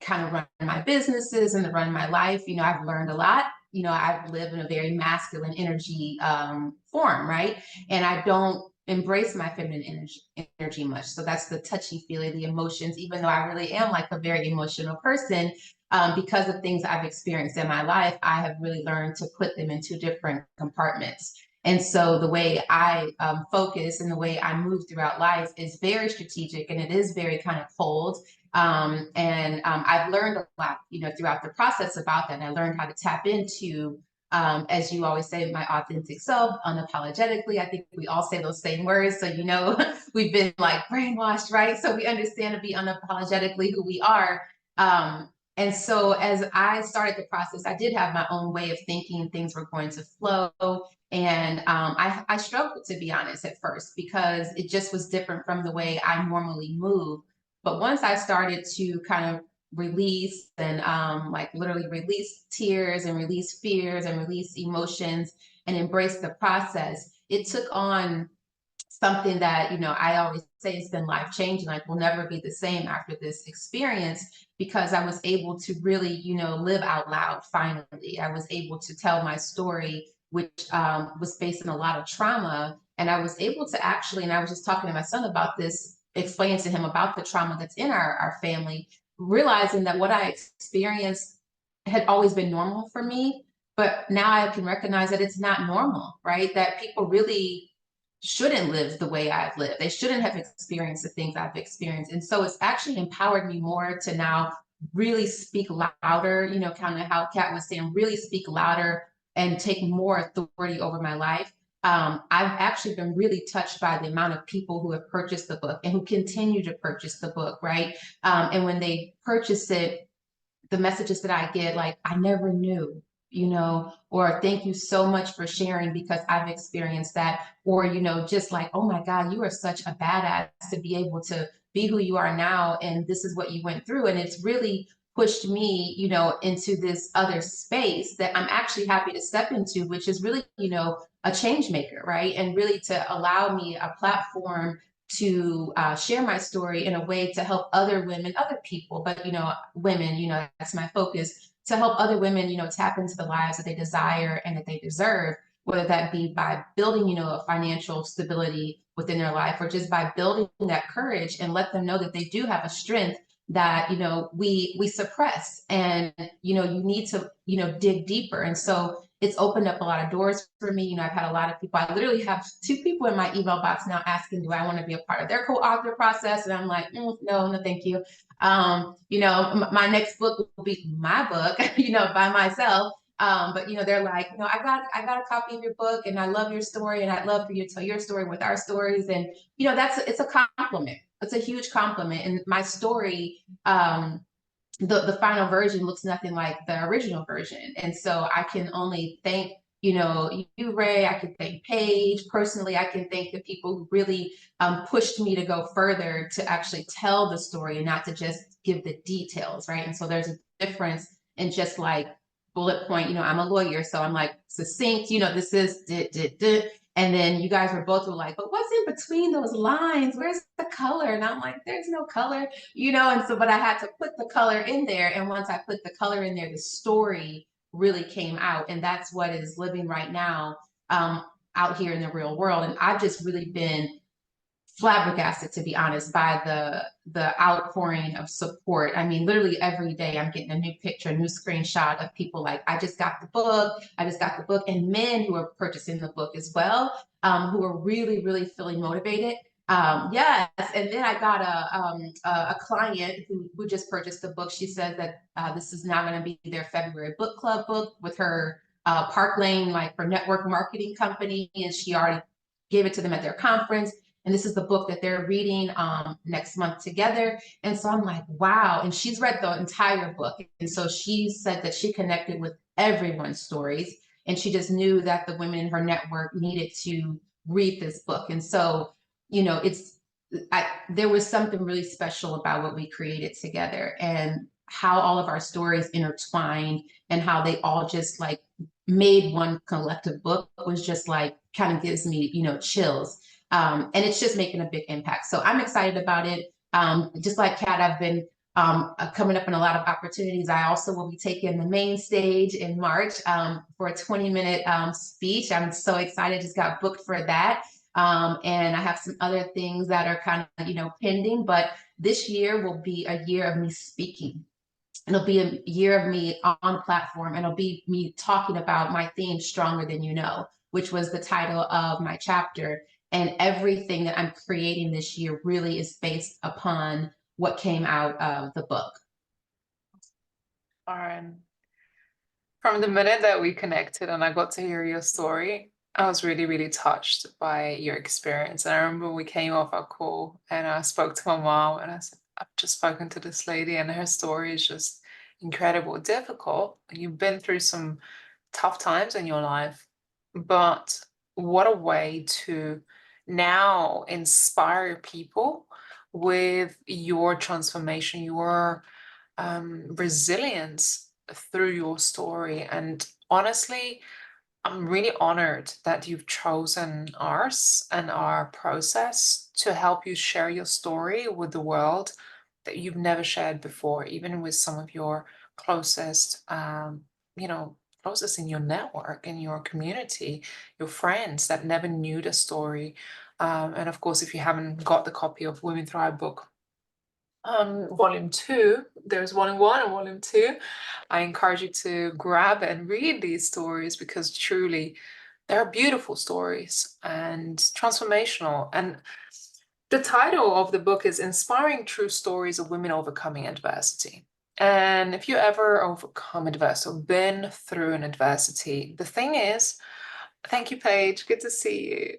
kind of run my businesses and run my life, I've learned a lot you know, I live in a very masculine energy form, right? And I don't embrace my feminine energy much. So that's the touchy feely, the emotions, even though I really am like a very emotional person, because of things I've experienced in my life, I have really learned to put them into different compartments. And so the way I focus and the way I move throughout life is very strategic, and it is very kind of cold. I've learned a lot, you know, throughout the process about that. And I learned how to tap into, as you always say, my authentic self, unapologetically. I think we all say those same words. So, you know, we've been like brainwashed, right? So we understand to be unapologetically who we are. And so as I started the process, I did have my own way of thinking things were going to flow. And I struggled, to be honest, at first, because it just was different from the way I normally move. But once I started to kind of release and like literally release tears and release fears and release emotions and embrace the process, it took on something that, you know, I always say it's been life changing, like we'll never be the same after this experience, because I was able to really, you know, live out loud. Finally, I was able to tell my story, which was based on a lot of trauma. And I was able to actually, and I was just talking to my son about this, explaining to him about the trauma that's in our family, realizing that what I experienced had always been normal for me. But now I can recognize that it's not normal, right? That people really shouldn't live the way I've lived. They shouldn't have experienced the things I've experienced. And so it's actually empowered me more to now really speak louder, you know, kind of how Kat was saying, really speak louder and take more authority over my life. I've actually been really touched by the amount of people who have purchased the book and who continue to purchase the book, right? And when they purchase it, the messages that I get, like, I never knew, you know, or thank you so much for sharing because I've experienced that, or, you know, just like, oh my God, you are such a badass to be able to be who you are now. And this is what you went through. And it's really pushed me, you know, into this other space that I'm actually happy to step into, which is really, you know, a change maker, right? And really to allow me a platform to share my story in a way to help other women, other people, but, you know, women, you know, that's my focus, to help other women, you know, tap into the lives that they desire and that they deserve, whether that be by building, you know, a financial stability within their life, or just by building that courage and let them know that they do have a strength that, you know, we suppress, and, you know, you need to, you know, dig deeper. And so it's opened up a lot of doors for me. You know, I've had a lot of people, I literally have 2 people in my email box now asking, do I want to be a part of their co-author process? And I'm like, no, thank you. You know, my next book will be my book, you know, by myself. But, you know, they're like, you know, I got a copy of your book and I love your story and I'd love for you to tell your story with our stories. And, you know, it's a compliment. It's a huge compliment. And my story, the final version looks nothing like the original version. And so I can only thank, you know, you, Ray, I can thank Paige. Personally, I can thank the people who really pushed me to go further, to actually tell the story and not to just give the details, right? And so there's a difference in just like bullet point, you know, I'm a lawyer, so I'm like succinct, you know, this is, and then you guys were both like, but what's in between those lines? Where's the color? And I'm like, there's no color, you know? And so, but I had to put the color in there. And once I put the color in there, the story really came out. And that's what is living right now out here in the real world. And I've just really been flabbergasted, to be honest, by the outpouring of support. I mean, literally every day I'm getting a new picture, a new screenshot of people like, I just got the book, and men who are purchasing the book as well, who are really, really feeling motivated. Yes, and then I got a client who just purchased the book. She said that this is now going to be their February book club book with her Park Lane, like her network marketing company, and she already gave it to them at their conference. And this is the book that they're reading next month together. And so I'm like, wow. And she's read the entire book. And so she said that she connected with everyone's stories. And she just knew that the women in her network needed to read this book. And so, you know, there was something really special about what we created together, and how all of our stories intertwined, and how they all just like made one collective book was just like, kind of gives me, you know, chills. And it's just making a big impact. So I'm excited about it. Just like Kat, I've been coming up in a lot of opportunities. I also will be taking the main stage in March for a 20-minute speech. I'm so excited, just got booked for that. And I have some other things that are kind of, pending, but this year will be a year of me speaking. It'll be a year of me on the platform, and it'll be me talking about my theme, Stronger Than You Know, which was the title of my chapter. And everything that I'm creating this year really is based upon what came out of the book. Lauren, from the minute that we connected and I got to hear your story, I was really, really touched by your experience. And I remember we came off our call and I spoke to my mom and I said, I've just spoken to this lady and her story is just incredible, difficult. You've been through some tough times in your life, but what a way to now inspire people with your transformation, your resilience through your story. And honestly, I'm really honored that you've chosen ours and our process to help you share your story with the world that you've never shared before, even with some of your closest, closest in your network, in your community, your friends that never knew the story. And of course, if you haven't got the copy of Women Thrive book, volume 2, there's volume 1 and volume 2. I encourage you to grab and read these stories because truly they're beautiful stories and transformational. And the title of the book is Inspiring True Stories of Women Overcoming Adversity. And if you ever overcome adversity or been through an adversity, the thing is, thank you, Paige, good to see you.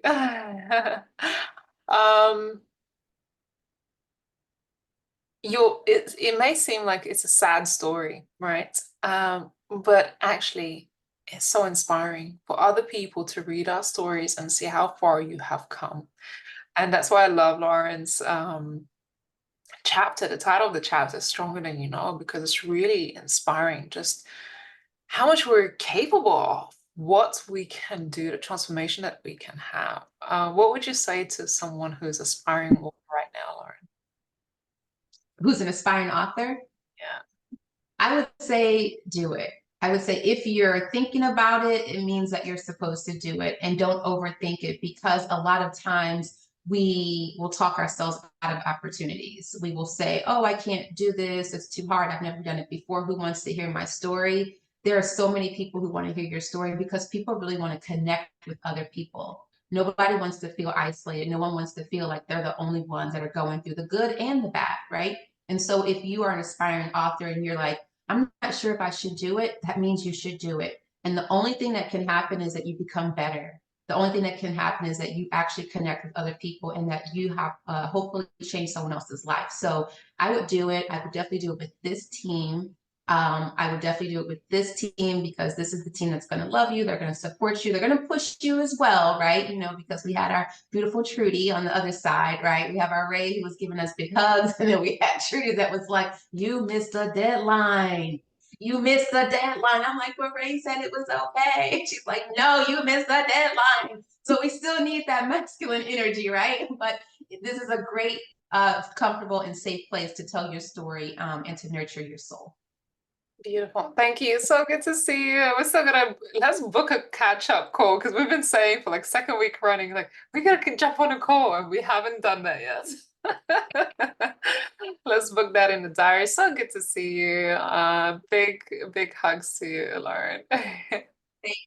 It may seem like it's a sad story, right? But actually, it's so inspiring for other people to read our stories and see how far you have come. And that's why I love Lauren's chapter. The title of the chapter is Stronger Than You Know, because it's really inspiring just how much we're capable of, what we can do, the transformation that we can have. What would you say to someone who's aspiring right now, Lauren? Who's an aspiring author? Yeah. I would say do it. I would say if you're thinking about it, it means that you're supposed to do it, and don't overthink it, because a lot of times we will talk ourselves out of opportunities. We will say, oh, I can't do this. It's too hard. I've never done it before. Who wants to hear my story? There are so many people who want to hear your story because people really want to connect with other people. Nobody wants to feel isolated. No one wants to feel like they're the only ones that are going through the good and the bad, right? And so if you are an aspiring author and you're like, I'm not sure if I should do it, that means you should do it. And the only thing that can happen is that you become better. The only thing that can happen is that you actually connect with other people and that you have hopefully change someone else's life. So I would do it. I would definitely do it with this team. I would definitely do it with this team because this is the team that's going to love you. They're going to support you. They're going to push you as well, right? Because we had our beautiful Trudy on the other side, right? We have our Ray who was giving us big hugs. And then we had Trudy that was like, you missed the deadline. You missed the deadline. I'm like, well, Ray said it was okay. She's like, no, you missed the deadline. So we still need that masculine energy, right? But this is a great, comfortable and safe place to tell your story and to nurture your soul. Beautiful. Thank you. So good to see you. We're still gonna let's book a catch-up call because we've been saying for like second week running, like we gotta jump on a call and we haven't done that yet. Let's book that in the diary. So good to see you. Big hugs to you, Lauren. Thank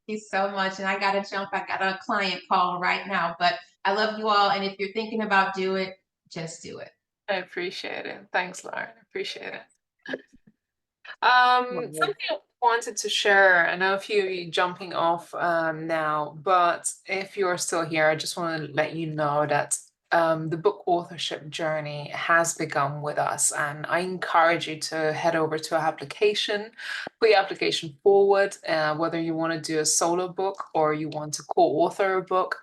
you so much. And I gotta jump. I got a client call right now, but I love you all. And if you're thinking about do it, just do it. I appreciate it. Thanks, Lauren. Appreciate it. Something I wanted to share, I know a few of you jumping off now, but if you're still here, I just want to let you know that the book authorship journey has begun with us, and I encourage you to head over to our application, put your application forward, whether you want to do a solo book or you want to co-author a book.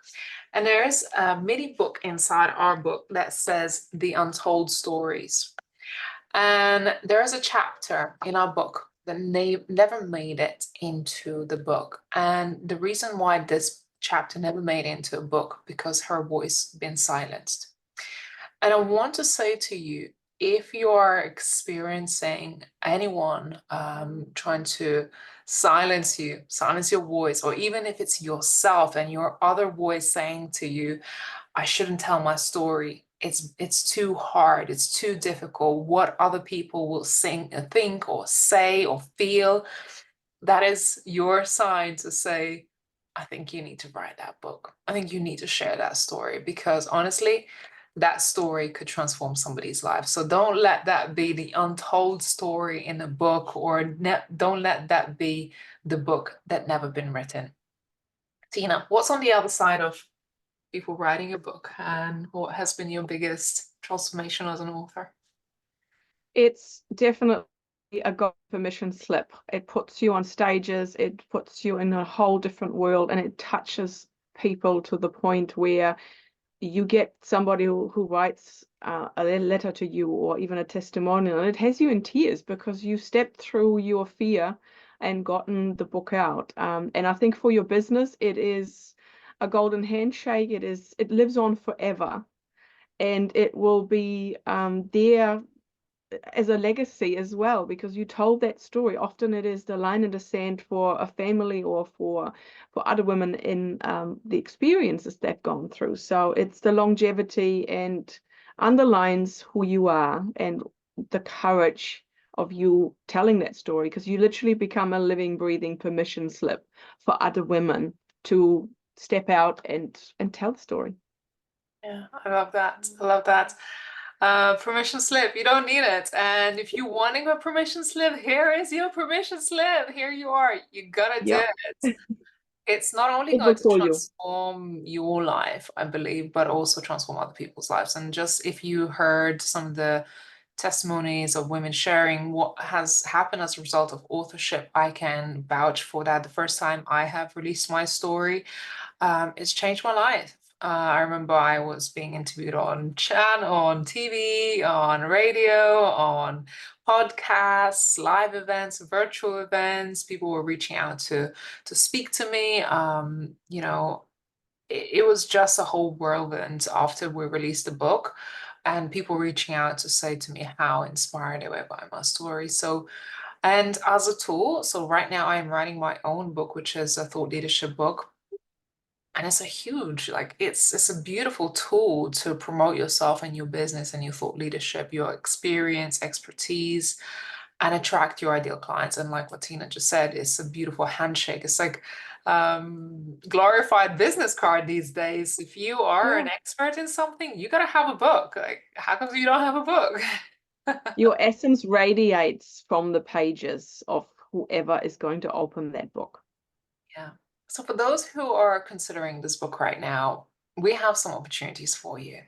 And there's a mini book inside our book that says The Untold Stories. And there is a chapter in our book that never made it into the book. And the reason why this chapter never made it into a book, because her voice been silenced. And I want to say to you if you are experiencing anyone trying to silence you, silence your voice, or even if it's yourself and your other voice saying to you, I shouldn't tell my story. It's too hard. It's too difficult. What other people will think or say or feel. That is your sign to say, I think you need to write that book. I think you need to share that story because honestly, that story could transform somebody's life. So don't let that be the untold story in a book, or don't let that be the book that never been written. Tina, what's on the other side of people writing a book, and what has been your biggest transformation as an author? It's definitely a God permission slip. It puts you on stages, it puts you in a whole different world, and it touches people to the point where you get somebody who writes a letter to you or even a testimonial, and it has you in tears because you stepped through your fear and gotten the book out. And I think for your business, it is a golden handshake. It lives on forever, and it will be there as a legacy as well, because you told that story. Often it is the line in the sand for a family or for other women in the experiences they've gone through. So it's the longevity and underlines who you are and the courage of you telling that story, because you literally become a living, breathing permission slip for other women to step out and tell the story. Yeah, I love that. I love that. Permission slip, you don't need it. And if you're wanting a permission slip, here is your permission slip. Here you are. You gotta do Yep. it. It's not only It going will to call you. transform your life, I believe, but also transform other people's lives. And just if you heard some of the testimonies of women sharing what has happened as a result of authorship, I can vouch for that. The first time I have released my story, it's changed my life. I remember I was being interviewed on TV, on radio, on podcasts, live events, virtual events. People were reaching out to speak to me. You know, it was just a whole whirlwind after we released the book, and people reaching out to say to me how inspired they were by my story. So, and as a tool, so right now I'm writing my own book, which is a thought leadership book. And it's a huge, like, it's a beautiful tool to promote yourself and your business and your thought leadership, your experience, expertise, and attract your ideal clients. And like what Tina just said, it's a beautiful handshake. It's like glorified business card these days. If you are an expert in something, you gotta have a book. Like, how come you don't have a book? Your essence radiates from the pages of whoever is going to open that book. Yeah. So for those who are considering this book right now, we have some opportunities for you.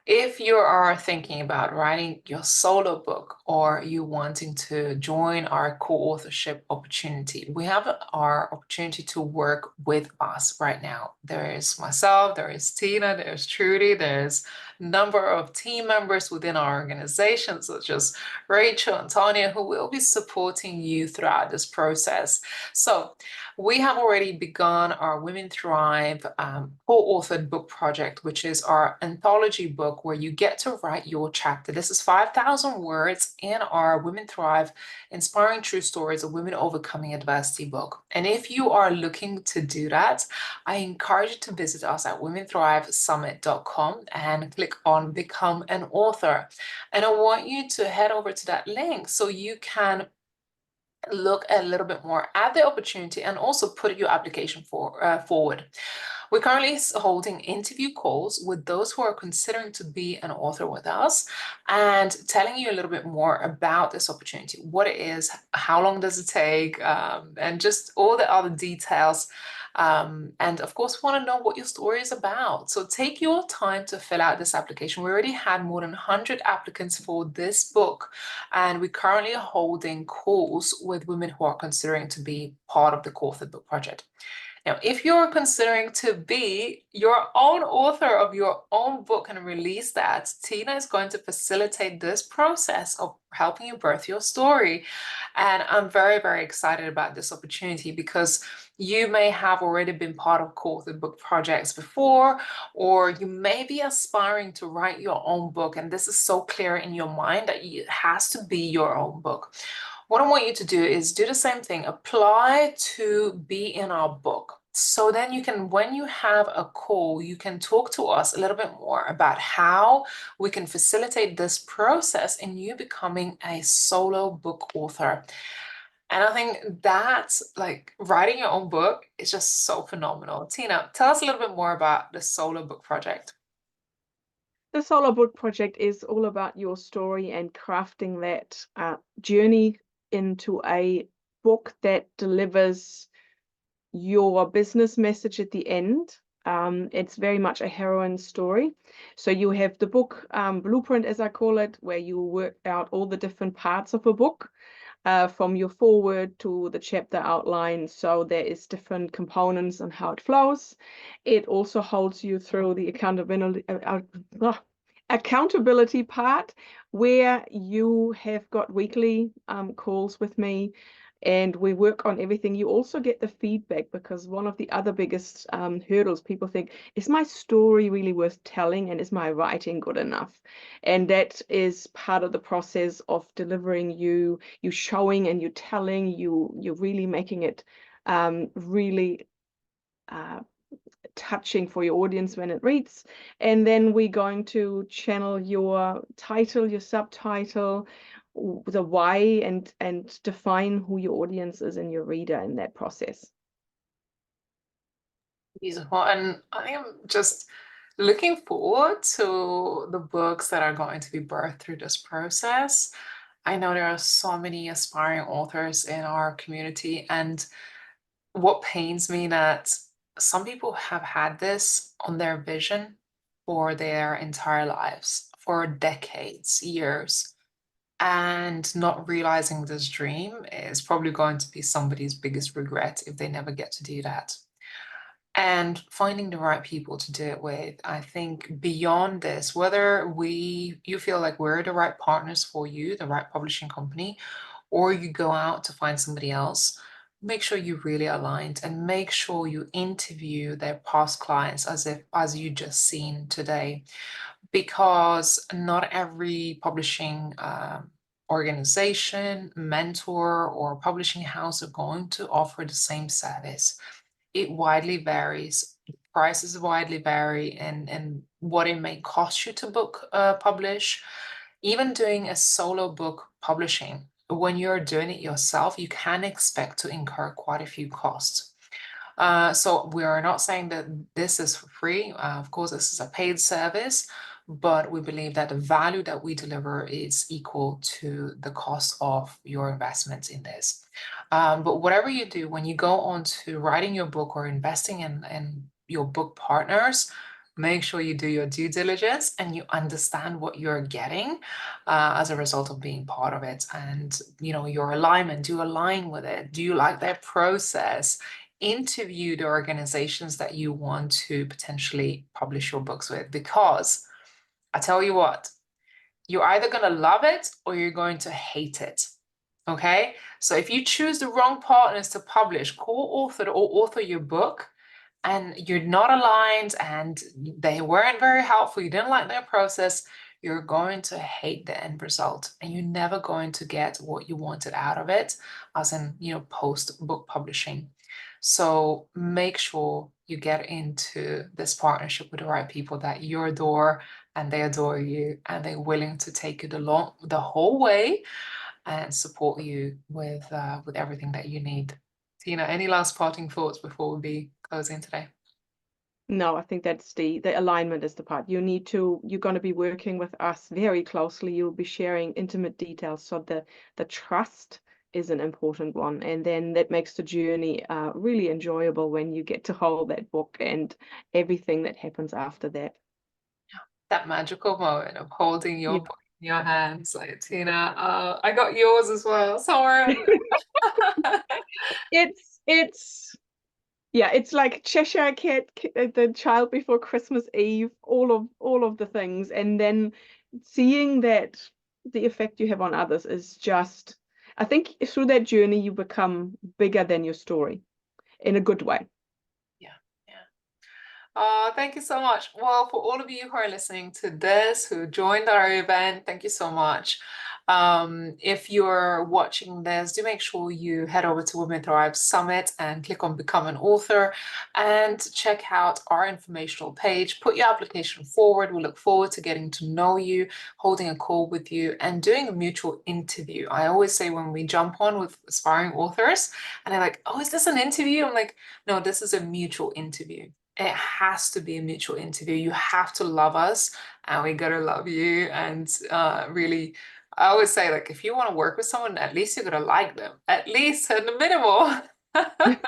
If you are thinking about writing your solo book, or you wanting to join our co-authorship opportunity, we have our opportunity to work with us right now. There is myself, there is Tina, there's Trudy, there's a number of team members within our organization, such as Rachel and Tanya, who will be supporting you throughout this process. So we have already begun our Women Thrive co-authored book project, which is our anthology book where you get to write your chapter. This is 5,000 words in our Women Thrive Inspiring True Stories of Women Overcoming Adversity book. And if you are looking to do that, I encourage you to visit us at womenthrivesummit.com and click on Become an Author. And I want you to head over to that link so you can look a little bit more at the opportunity and also put your application forward. We're currently holding interview calls with those who are considering to be an author with us, and telling you a little bit more about this opportunity, what it is, how long does it take, and just all the other details. And of course, we want to know what your story is about. So take your time to fill out this application. We already had more than 100 applicants for this book, and we're currently holding calls with women who are considering to be part of the co-authored book project. Now, if you're considering to be your own author of your own book and release that, Tina is going to facilitate this process of helping you birth your story. And I'm very, very excited about this opportunity because you may have already been part of co-authored book projects before, or you may be aspiring to write your own book. And this is so clear in your mind that it has to be your own book. What I want you to do is do the same thing, apply to be in our book. So then you can, when you have a call, you can talk to us a little bit more about how we can facilitate this process in you becoming a solo book author. And I think that's like writing your own book is just so phenomenal. Tina, tell us a little bit more about the solo book project. The Solo Book Project is all about your story and crafting that journey into a book that delivers your business message at the end. It's very much a heroine story. So you have the book blueprint, as I call it, where you work out all the different parts of a book, from your foreword to the chapter outline. So there is different components and how it flows. It also holds you through the accountability part, where you have got weekly calls with me, and we work on everything. You also get the feedback, because one of the other biggest hurdles, people think, is my story really worth telling, and is my writing good enough? And that is part of the process of delivering you showing and you telling, you're really making it really touching for your audience when it reads. And then we're going to channel your title, your subtitle, the why, and define who your audience is and your reader in that process. Beautiful. And I am just looking forward to the books that are going to be birthed through this process. I know there are so many aspiring authors in our community, and what pains me that some people have had this on their vision for their entire lives, for decades, years, and not realizing this dream is probably going to be somebody's biggest regret if they never get to do that. And finding the right people to do it with, I think beyond this, whether you feel like we're the right partners for you, the right publishing company, or you go out to find somebody else, make sure you really aligned, and make sure you interview their past clients as you just seen today, because not every publishing organization, mentor, or publishing house are going to offer the same service. It widely varies. Prices widely vary, and what it may cost you to publish. Even doing a solo book publishing, when you're doing it yourself, you can expect to incur quite a few costs. So we are not saying that this is for free. Of course, this is a paid service, but we believe that the value that we deliver is equal to the cost of your investments in this. But whatever you do, when you go on to writing your book or investing in your book partners, make sure you do your due diligence and you understand what you're getting as a result of being part of it. And, your alignment, do you align with it? Do you like their process? Interview the organizations that you want to potentially publish your books with, because I tell you what, you're either going to love it or you're going to hate it. Okay, so if you choose the wrong partners to publish, co-author or author your book, and you're not aligned and they weren't very helpful, you didn't like their process, you're going to hate the end result, and you're never going to get what you wanted out of it, as in, post book publishing. So make sure you get into this partnership with the right people that you adore, and they adore you, and they're willing to take you the whole way and support you with everything that you need. Tina, any last parting thoughts before we be closing today? No, I think that's the alignment is the part. You're going to be working with us very closely. You'll be sharing intimate details. So the trust is an important one. And then that makes the journey really enjoyable when you get to hold that book and everything that happens after that. That magical moment of holding your Yeah. book in your hands. Like, Tina, I got yours as well. Sorry. It's Yeah, it's like Cheshire Cat, The Child Before Christmas Eve, all of the things, and then seeing that the effect you have on others is just, I think through that journey you become bigger than your story in a good way. Yeah. Thank you so much. Well, for all of you who are listening to this, who joined our event, thank you so much. If you're watching this, do make sure you head over to Women Thrive Summit and click on Become an Author and check out our informational page. Put your application forward. We look forward to getting to know you, holding a call with you, and doing a mutual interview. I always say when we jump on with aspiring authors and they're like, oh, is this an interview? I'm like, no, this is a mutual interview. It has to be a mutual interview. You have to love us and we gotta love you. And really, I always say, like, if you want to work with someone, at least you gotta like them, at least at the minimal. It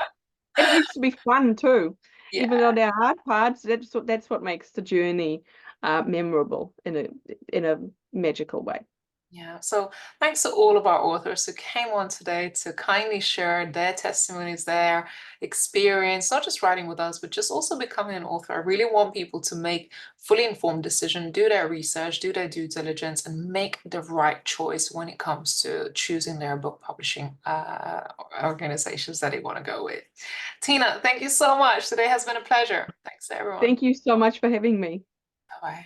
needs to be fun too. Yeah. Even though there are hard parts, that's what makes the journey memorable in a magical way. Yeah, so thanks to all of our authors who came on today to kindly share their testimonies, their experience, not just writing with us, but just also becoming an author. I really want people to make fully informed decision, do their research, do their due diligence, and make the right choice when it comes to choosing their book publishing organizations that they want to go with. Tina, thank you so much. Today has been a pleasure. Thanks to everyone. Thank you so much for having me. Bye-bye.